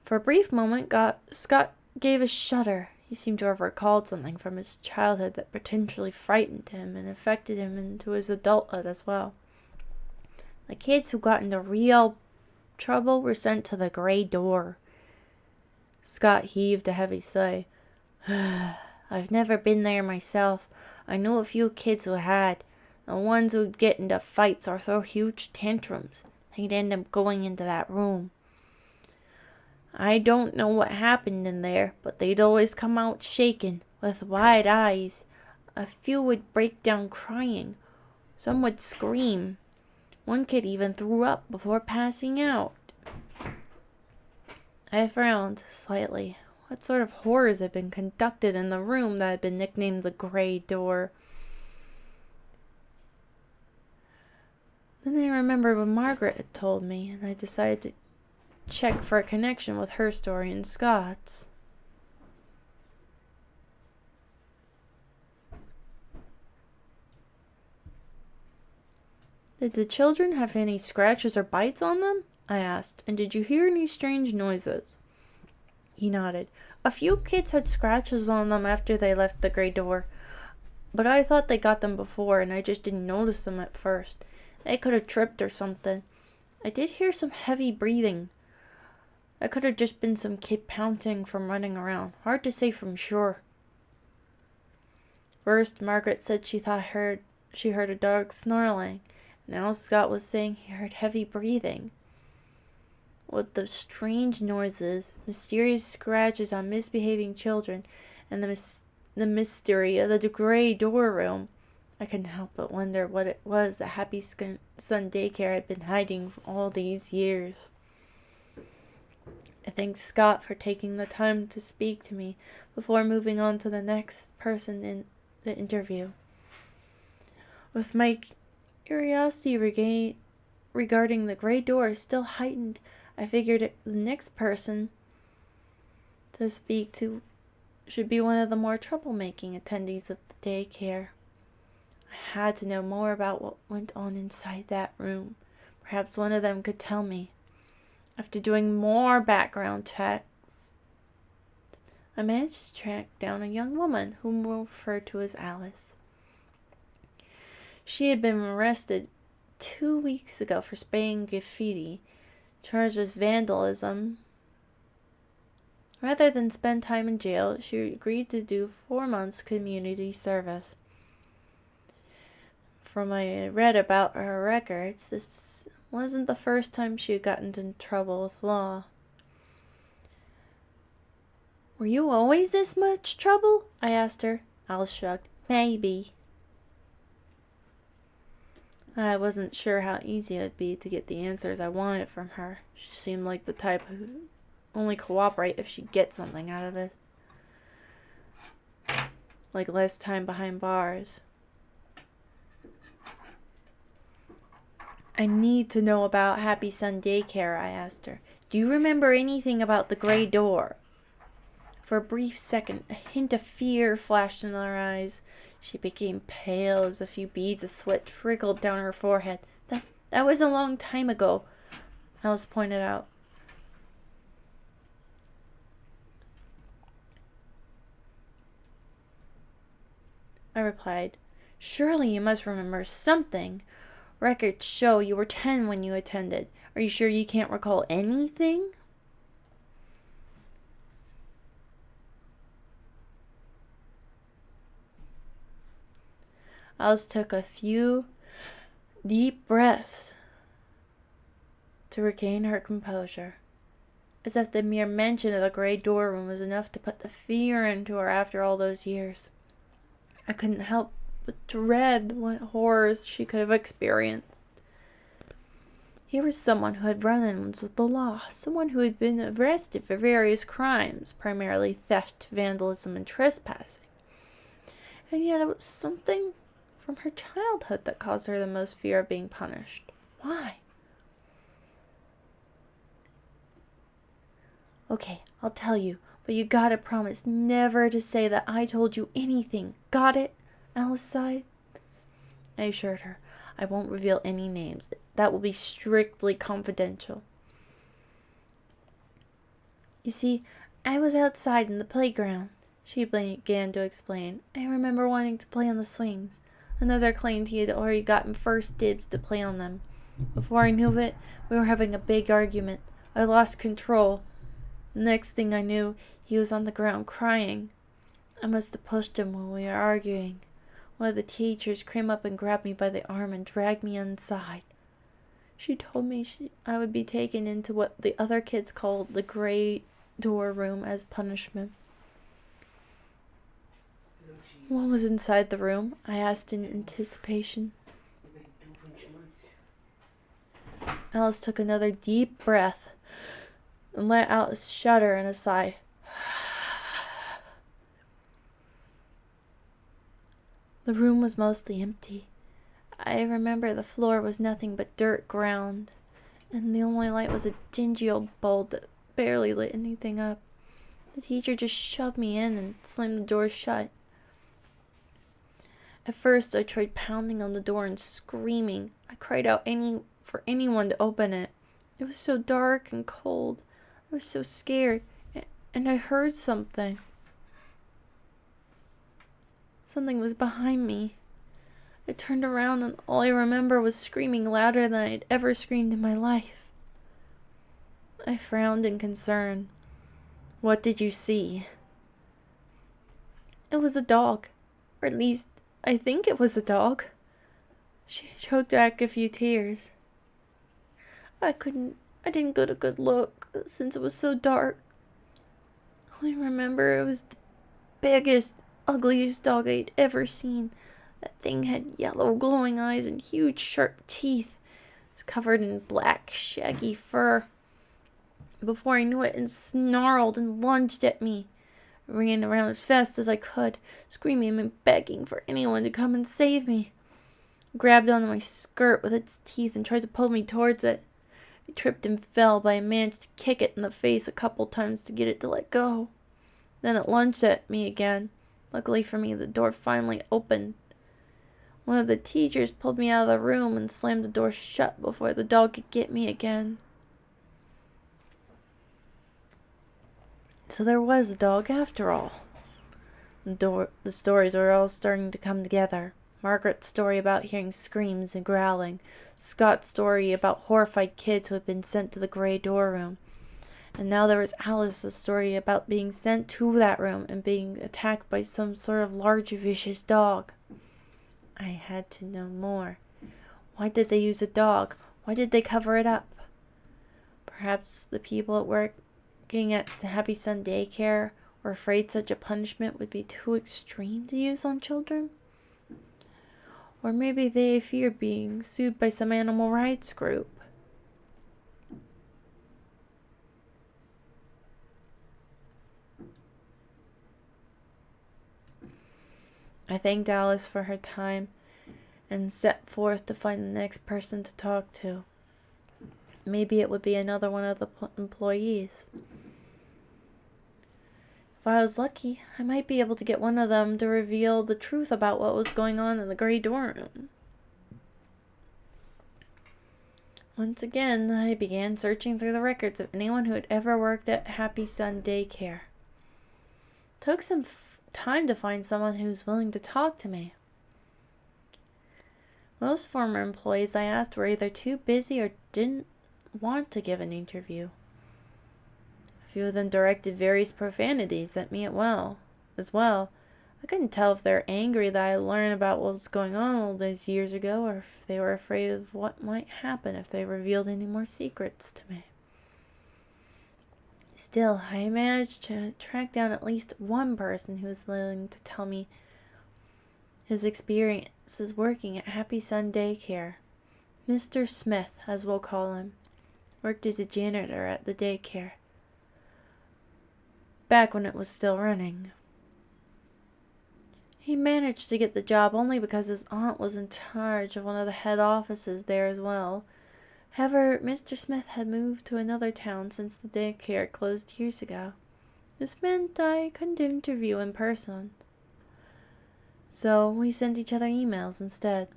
For a brief moment, Scott gave a shudder. He seemed to have recalled something from his childhood that potentially frightened him and affected him into his adulthood as well. The kids who got into real trouble were sent to the gray door. Scott heaved a heavy sigh. I've never been there myself. I know a few kids who had. The ones who'd get into fights or throw huge tantrums. They'd end up going into that room. I don't know what happened in there, but they'd always come out shaken, with wide eyes. A few would break down crying. Some would scream. One kid even threw up before passing out. I frowned slightly. What sort of horrors had been conducted in the room that had been nicknamed the Grey Door? Then I remembered what Margaret had told me, and I decided to check for a connection with her story and Scott's. Did the children have any scratches or bites on them? I asked. And did you hear any strange noises? He nodded. A few kids had scratches on them after they left the Grey Door, but I thought they got them before, and I just didn't notice them at first. They could have tripped or something. I did hear some heavy breathing. That could have just been some kid pouncing from running around. Hard to say from sure. First, Margaret said she thought she heard a dog snarling. Now Scott was saying he heard heavy breathing. With the strange noises, mysterious scratches on misbehaving children, and the mystery of the Grey Door room, I couldn't help but wonder what it was that Happy Sun Daycare had been hiding all these years. I thanked Scott for taking the time to speak to me before moving on to the next person in the interview. With my curiosity regarding the Grey Door still heightened, I figured the next person to speak to should be one of the more troublemaking attendees of the daycare. I had to know more about what went on inside that room. Perhaps one of them could tell me. After doing more background checks, I managed to track down a young woman whom we'll refer to as Alice. She had been arrested 2 weeks ago for spraying graffiti, charged with vandalism. Rather than spend time in jail, she agreed to do 4 months community service. From what I read about her records, this wasn't the first time she had gotten into trouble with law. Were you always this much trouble? I asked her. Alice shrugged. Maybe. I wasn't sure how easy it would be to get the answers I wanted from her. She seemed like the type who only cooperate if she gets something out of it. Like less time behind bars. I need to know about Happy Sun Daycare, I asked her. Do you remember anything about the Grey Door? For a brief second, a hint of fear flashed in her eyes. She became pale as a few beads of sweat trickled down her forehead. That was a long time ago, Alice pointed out. I replied, surely you must remember something. Records show you were 10 when you attended. Are you sure you can't recall anything? Alice took a few deep breaths. to regain her composure, as if the mere mention of the gray door room was enough to put the fear into her after all those years. I couldn't help but dread what horrors she could have experienced. Here was someone who had run-ins with the law, someone who had been arrested for various crimes, primarily theft, vandalism, and trespassing. And yet it was something from her childhood that caused her the most fear of being punished. Why? Okay, I'll tell you, but you gotta promise never to say that I told you anything. Got it? Alice sighed. I assured her, I won't reveal any names. That will be strictly confidential. You see, I was outside in the playground, she began to explain. I remember wanting to play on the swings. Another claimed he had already gotten first dibs to play on them. Before I knew it, we were having a big argument. I lost control. The next thing I knew, he was on the ground crying. I must have pushed him when we were arguing. One of the teachers came up and grabbed me by the arm and dragged me inside. She told me I would be taken into what the other kids called the gray door room as punishment. What was inside the room? I asked in anticipation. Alice took another deep breath and let out a shudder and a sigh. The room was mostly empty. I remember the floor was nothing but dirt ground, and the only light was a dingy old bulb that barely lit anything up. The teacher just shoved me in and slammed the door shut. At first, I tried pounding on the door and screaming. I cried out for anyone to open it. It was so dark and cold. I was so scared, and I heard something. Something was behind me. I turned around, and all I remember was screaming louder than I had ever screamed in my life. I frowned in concern. What did you see? It was a dog, or at least I think it was a dog. She choked back a few tears. I didn't get a good look since it was so dark. All I remember it was the biggest, ugliest dog I'd ever seen. That thing had yellow glowing eyes and huge sharp teeth. It was covered in black, shaggy fur. Before I knew it, it snarled and lunged at me. I ran around as fast as I could, screaming and begging for anyone to come and save me. It grabbed onto my skirt with its teeth and tried to pull me towards it. I tripped and fell, but I managed to kick it in the face a couple times to get it to let go. Then it lunged at me again. Luckily for me, the door finally opened. One of the teachers pulled me out of the room and slammed the door shut before the dog could get me again. So there was a dog after all. The stories were all starting to come together. Margaret's story about hearing screams and growling. Scott's story about horrified kids who had been sent to the gray door room. And now there was Alice's story about being sent to that room and being attacked by some sort of large, vicious dog. I had to know more. Why did they use a dog? Why did they cover it up? Perhaps the people working at the Happy Sun daycare were afraid such a punishment would be too extreme to use on children? Or maybe they feared being sued by some animal rights group. I thanked Alice for her time and set forth to find the next person to talk to. Maybe it would be another one of the employees. If I was lucky, I might be able to get one of them to reveal the truth about what was going on in the gray door room. Once again, I began searching through the records of anyone who had ever worked at Happy Sun daycare. It took some time to find someone who was willing to talk to me. Most former employees I asked were either too busy or didn't want to give an interview. A few of them directed various profanities at me as well. I couldn't tell if they were angry that I learned about what was going on all those years ago, or if they were afraid of what might happen if they revealed any more secrets to me. Still, I managed to track down at least one person who was willing to tell me his experiences working at Happy Sun Daycare. Mr. Smith, as we'll call him, worked as a janitor at the daycare, back when it was still running. He managed to get the job only because his aunt was in charge of one of the head offices there as well. However, Mr. Smith had moved to another town since the daycare closed years ago. This meant I couldn't interview in person, so we sent each other emails instead.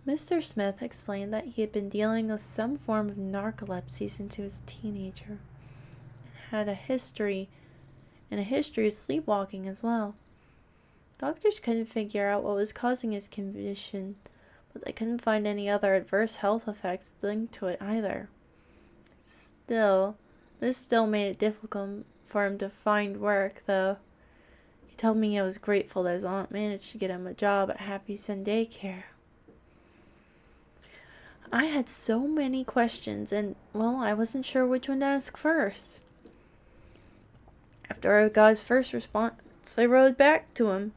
Mr. Smith explained that he had been dealing with some form of narcolepsy since he was a teenager, and had a history of sleepwalking as well. Doctors couldn't figure out what was causing his condition, but they couldn't find any other adverse health effects linked to it either. This still made it difficult for him to find work, though. He told me he was grateful that his aunt managed to get him a job at Happy Sun Daycare. I had so many questions, and, well, I wasn't sure which one to ask first. After I got his first response, I wrote back to him.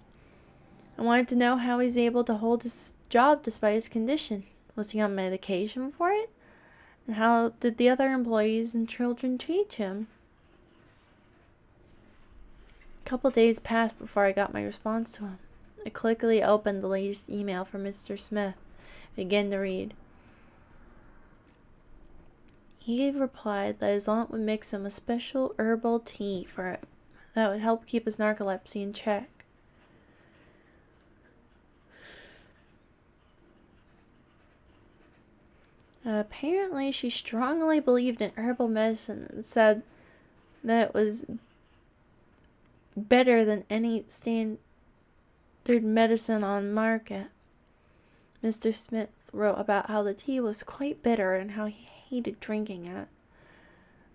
I wanted to know how he's able to hold his job despite his condition. Was he on medication for it? And how did the other employees and children treat him? A couple days passed before I got my response to him. I quickly opened the latest email from Mr. Smith and began to read. He replied that his aunt would mix him a special herbal tea for him that would help keep his narcolepsy in check. Apparently, she strongly believed in herbal medicine and said that it was better than any standard medicine on market. Mr. Smith wrote about how the tea was quite bitter and how he hated drinking it,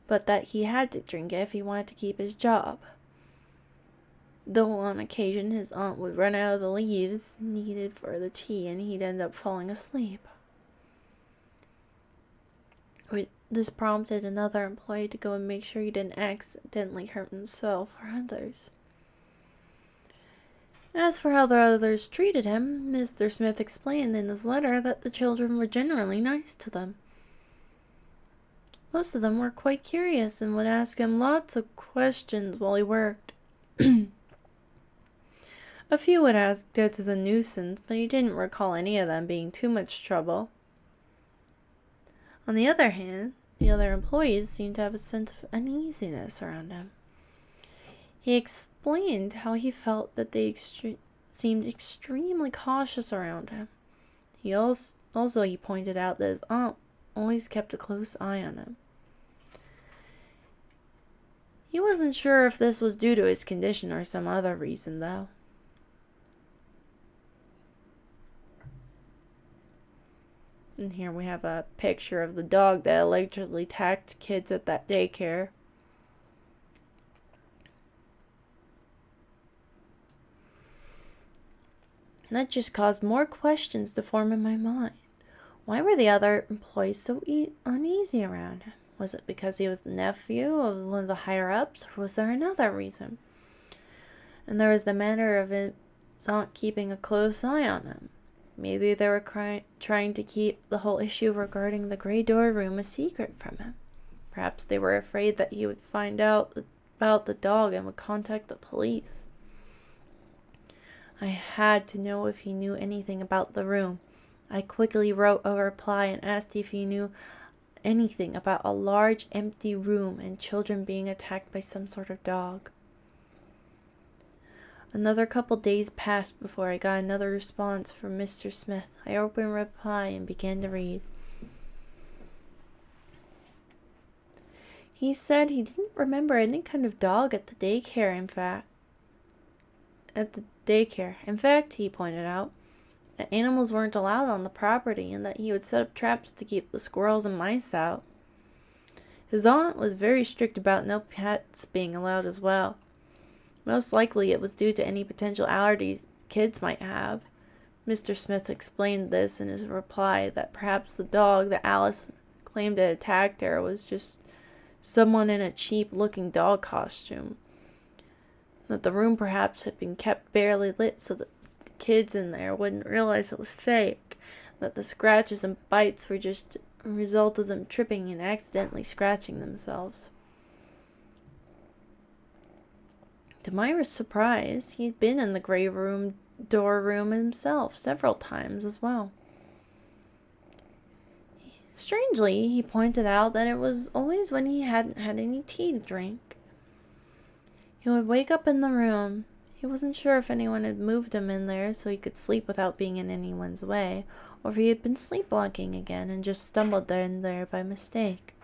but that he had to drink it if he wanted to keep his job. Though on occasion his aunt would run out of the leaves needed for the tea and he'd end up falling asleep. This prompted another employee to go and make sure he didn't accidentally hurt himself or others. As for how the others treated him, Mr. Smith explained in his letter that the children were generally nice to them. Most of them were quite curious and would ask him lots of questions while he worked. A few would ask it as a nuisance, but he didn't recall any of them being too much trouble. On the other hand, the other employees seemed to have a sense of uneasiness around him. He explained how he felt that they seemed extremely cautious around him. He pointed out that his aunt always kept a close eye on him. He wasn't sure if this was due to his condition or some other reason, though. And here we have a picture of the dog that allegedly attacked kids at that daycare. And that just caused more questions to form in my mind. Why were the other employees so uneasy around him? Was it because he was the nephew of one of the higher-ups, or was there another reason? And there was the matter of his aunt keeping a close eye on him. Maybe they were trying to keep the whole issue regarding the gray door room a secret from him. Perhaps they were afraid that he would find out about the dog and would contact the police. I had to know if he knew anything about the room. I quickly wrote a reply and asked if he knew anything about a large empty room and children being attacked by some sort of dog. Another couple days passed before I got another response from Mr. Smith. I opened a reply and began to read. He said he didn't remember any kind of dog at the daycare, In fact, he pointed out that animals weren't allowed on the property and that he would set up traps to keep the squirrels and mice out. His aunt was very strict about no pets being allowed as well. Most likely it was due to any potential allergies kids might have. Mr. Smith explained this in his reply, that perhaps the dog that Alice claimed had attacked her was just someone in a cheap-looking dog costume. That the room perhaps had been kept barely lit so that the kids in there wouldn't realize it was fake. That the scratches and bites were just a result of them tripping and accidentally scratching themselves. To Myra's surprise, he'd been in the gray door room himself several times as well. Strangely, he pointed out that it was always when he hadn't had any tea to drink. He would wake up in the room. He wasn't sure if anyone had moved him in there so he could sleep without being in anyone's way, or if he had been sleepwalking again and just stumbled in there by mistake.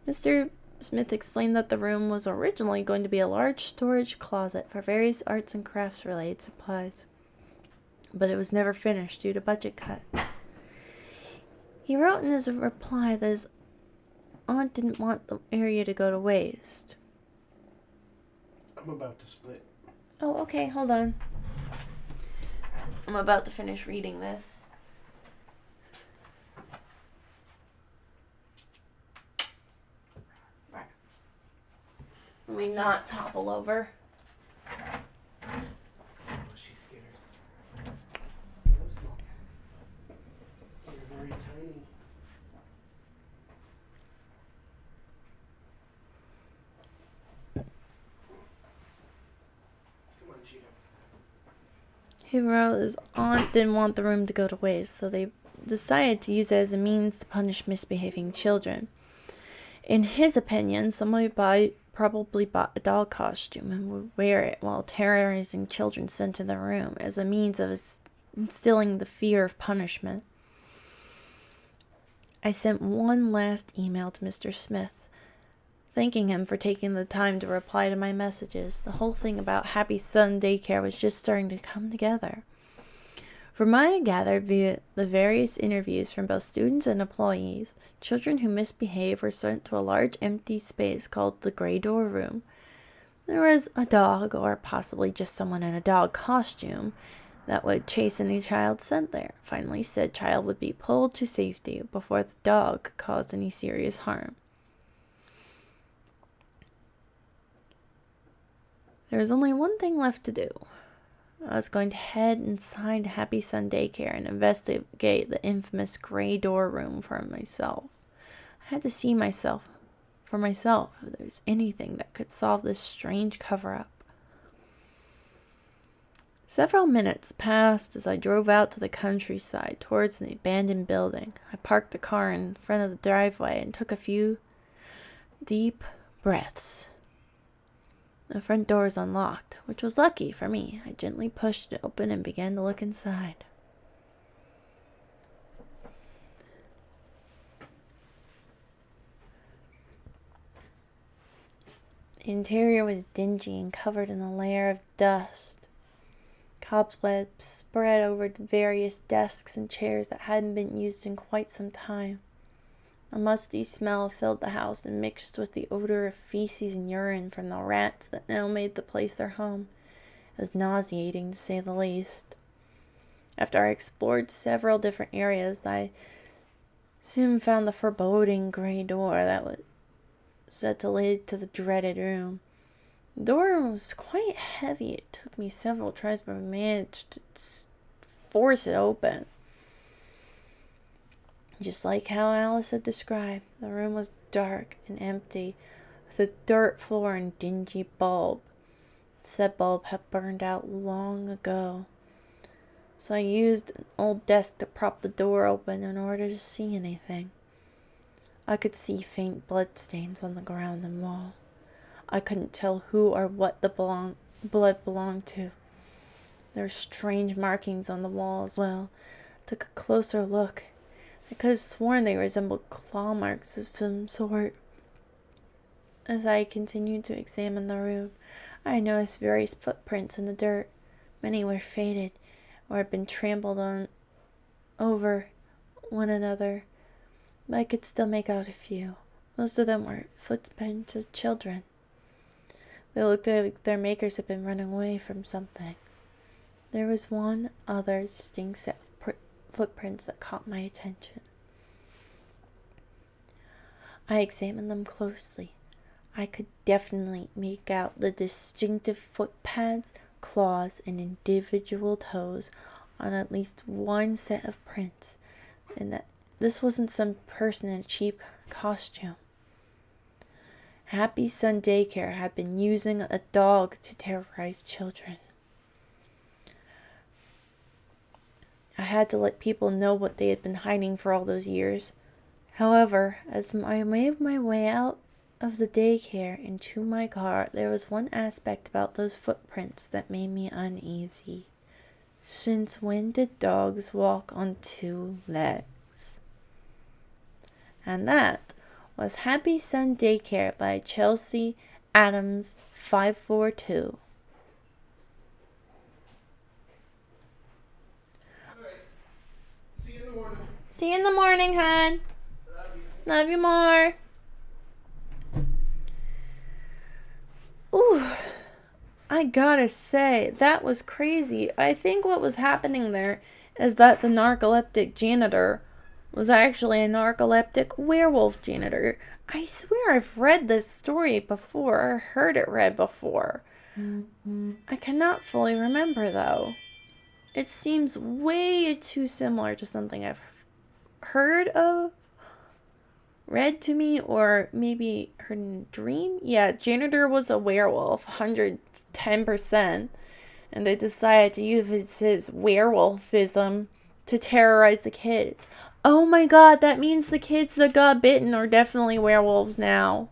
Mr. Smith explained that the room was originally going to be a large storage closet for various arts and crafts related supplies, but it was never finished due to budget cuts. He wrote in his reply that his aunt didn't want the area to go to waste. I'm about to split. Oh, okay, hold on. I'm about to finish reading this. Right. Let me not topple over. She scares. Those small. They're very tiny. Come on, Cheetah. He wrote his aunt didn't want the room to go to waste, so they decided to use it as a means to punish misbehaving children. In his opinion, somebody probably bought a dog costume and would wear it while terrorizing children sent to the room as a means of instilling the fear of punishment. I sent one last email to Mr. Smith, thanking him for taking the time to reply to my messages. The whole thing about Happy Sun Daycare was just starting to come together. From what I gathered via the various interviews from both students and employees, children who misbehaved were sent to a large empty space called the Gray Door Room. There was a dog, or possibly just someone in a dog costume, that would chase any child sent there. Finally, said child would be pulled to safety before the dog caused any serious harm. There was only one thing left to do. I was going to head inside Happy Sun Daycare and investigate the infamous Gray Door Room for myself. I had to see for myself if there was anything that could solve this strange cover-up. Several minutes passed as I drove out to the countryside towards the abandoned building. I parked the car in front of the driveway and took a few deep breaths. The front door was unlocked, which was lucky for me. I gently pushed it open and began to look inside. The interior was dingy and covered in a layer of dust. Cobwebs spread over various desks and chairs that hadn't been used in quite some time. A musty smell filled the house and mixed with the odor of feces and urine from the rats that now made the place their home. It was nauseating, to say the least. After I explored several different areas, I soon found the foreboding gray door that was said to lead to the dreaded room. The door was quite heavy. It took me several tries, but I managed to force it open. Just like how Alice had described, the room was dark and empty, with a dirt floor and dingy bulb. Said bulb had burned out long ago, so I used an old desk to prop the door open in order to see anything. I could see faint bloodstains on the ground and wall. I couldn't tell who or what the blood belonged to. There were strange markings on the wall as well. I took a closer look. I could have sworn they resembled claw marks of some sort. As I continued to examine the room, I noticed various footprints in the dirt. Many were faded or had been trampled on over one another, but I could still make out a few. Most of them were footprints of children. They looked like their makers had been running away from something. There was one other distinct set of footprints that caught my attention. I examined them closely. I could definitely make out the distinctive footpads, claws, and individual toes on at least one set of prints, and that this wasn't some person in a cheap costume. Happy Sun Daycare had been using a dog to terrorize children. I had to let people know what they had been hiding for all those years. However, as I made my way out of the daycare into my car, there was one aspect about those footprints that made me uneasy. Since when did dogs walk on two legs? And that was Happy Sun Daycare by Chelsea Adams 542. Alright. See you in the morning. See you in the morning, hon. Love you. Love you more. Ooh, I gotta say, that was crazy. I think what was happening there is that the narcoleptic janitor was actually a narcoleptic werewolf janitor. I swear I've read this story before, or heard it read before. I cannot fully remember, though. It seems way too similar to something I've heard of, read to me, or maybe heard in a dream. Yeah, janitor was a werewolf, 110%, and they decided to use his werewolfism to terrorize the kids. Oh my god, that means the kids that got bitten are definitely werewolves now.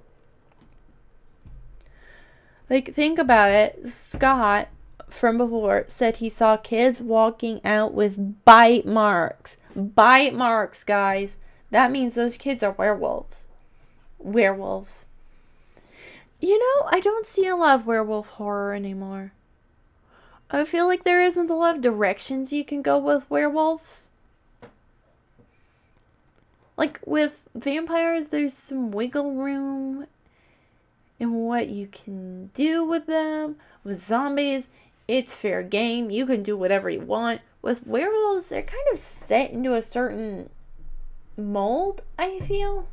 Like, think about it. Scott, from before, said he saw kids walking out with bite marks. Bite marks, guys. That means those kids are werewolves. Werewolves. You know, I don't see a lot of werewolf horror anymore. I feel like there isn't a lot of directions you can go with werewolves. Like, with vampires, there's some wiggle room in what you can do with them. With zombies, it's fair game. You can do whatever you want. With werewolves, they're kind of set into a certain mold, I feel.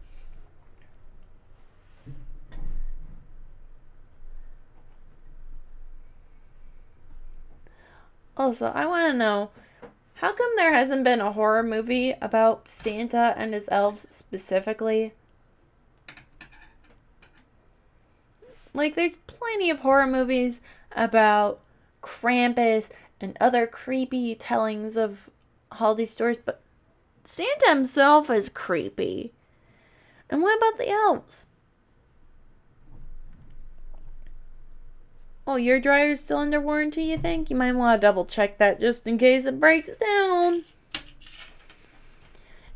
Also, I want to know, how come there hasn't been a horror movie about Santa and his elves specifically? Like, there's plenty of horror movies about Krampus and other creepy tellings of holiday stories, but Santa himself is creepy. And what about the elves? Oh, your dryer's still under warranty, you think? You might want to double check that just in case it breaks down.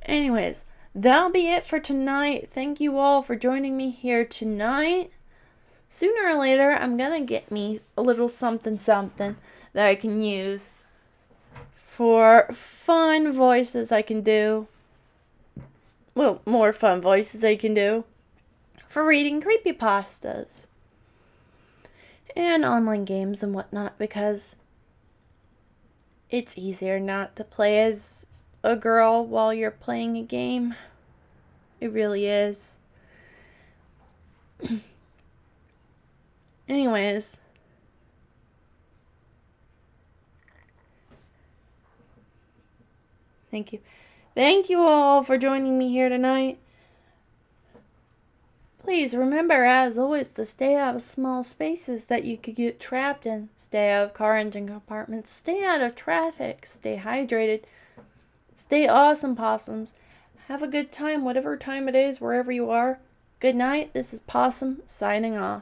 Anyways, that'll be it for tonight. Thank you all for joining me here tonight. Sooner or later, I'm gonna get me a little something that I can use for fun voices I can do. Well, more fun voices I can do for reading creepypastas and online games and whatnot, because it's easier not to play as a girl while you're playing a game. It really is. Anyways, thank you. Thank you all for joining me here tonight. Please remember, as always, to stay out of small spaces that you could get trapped in. Stay out of car engine compartments. Stay out of traffic. Stay hydrated. Stay awesome, possums. Have a good time, whatever time it is, wherever you are. Good night. This is Possum signing off.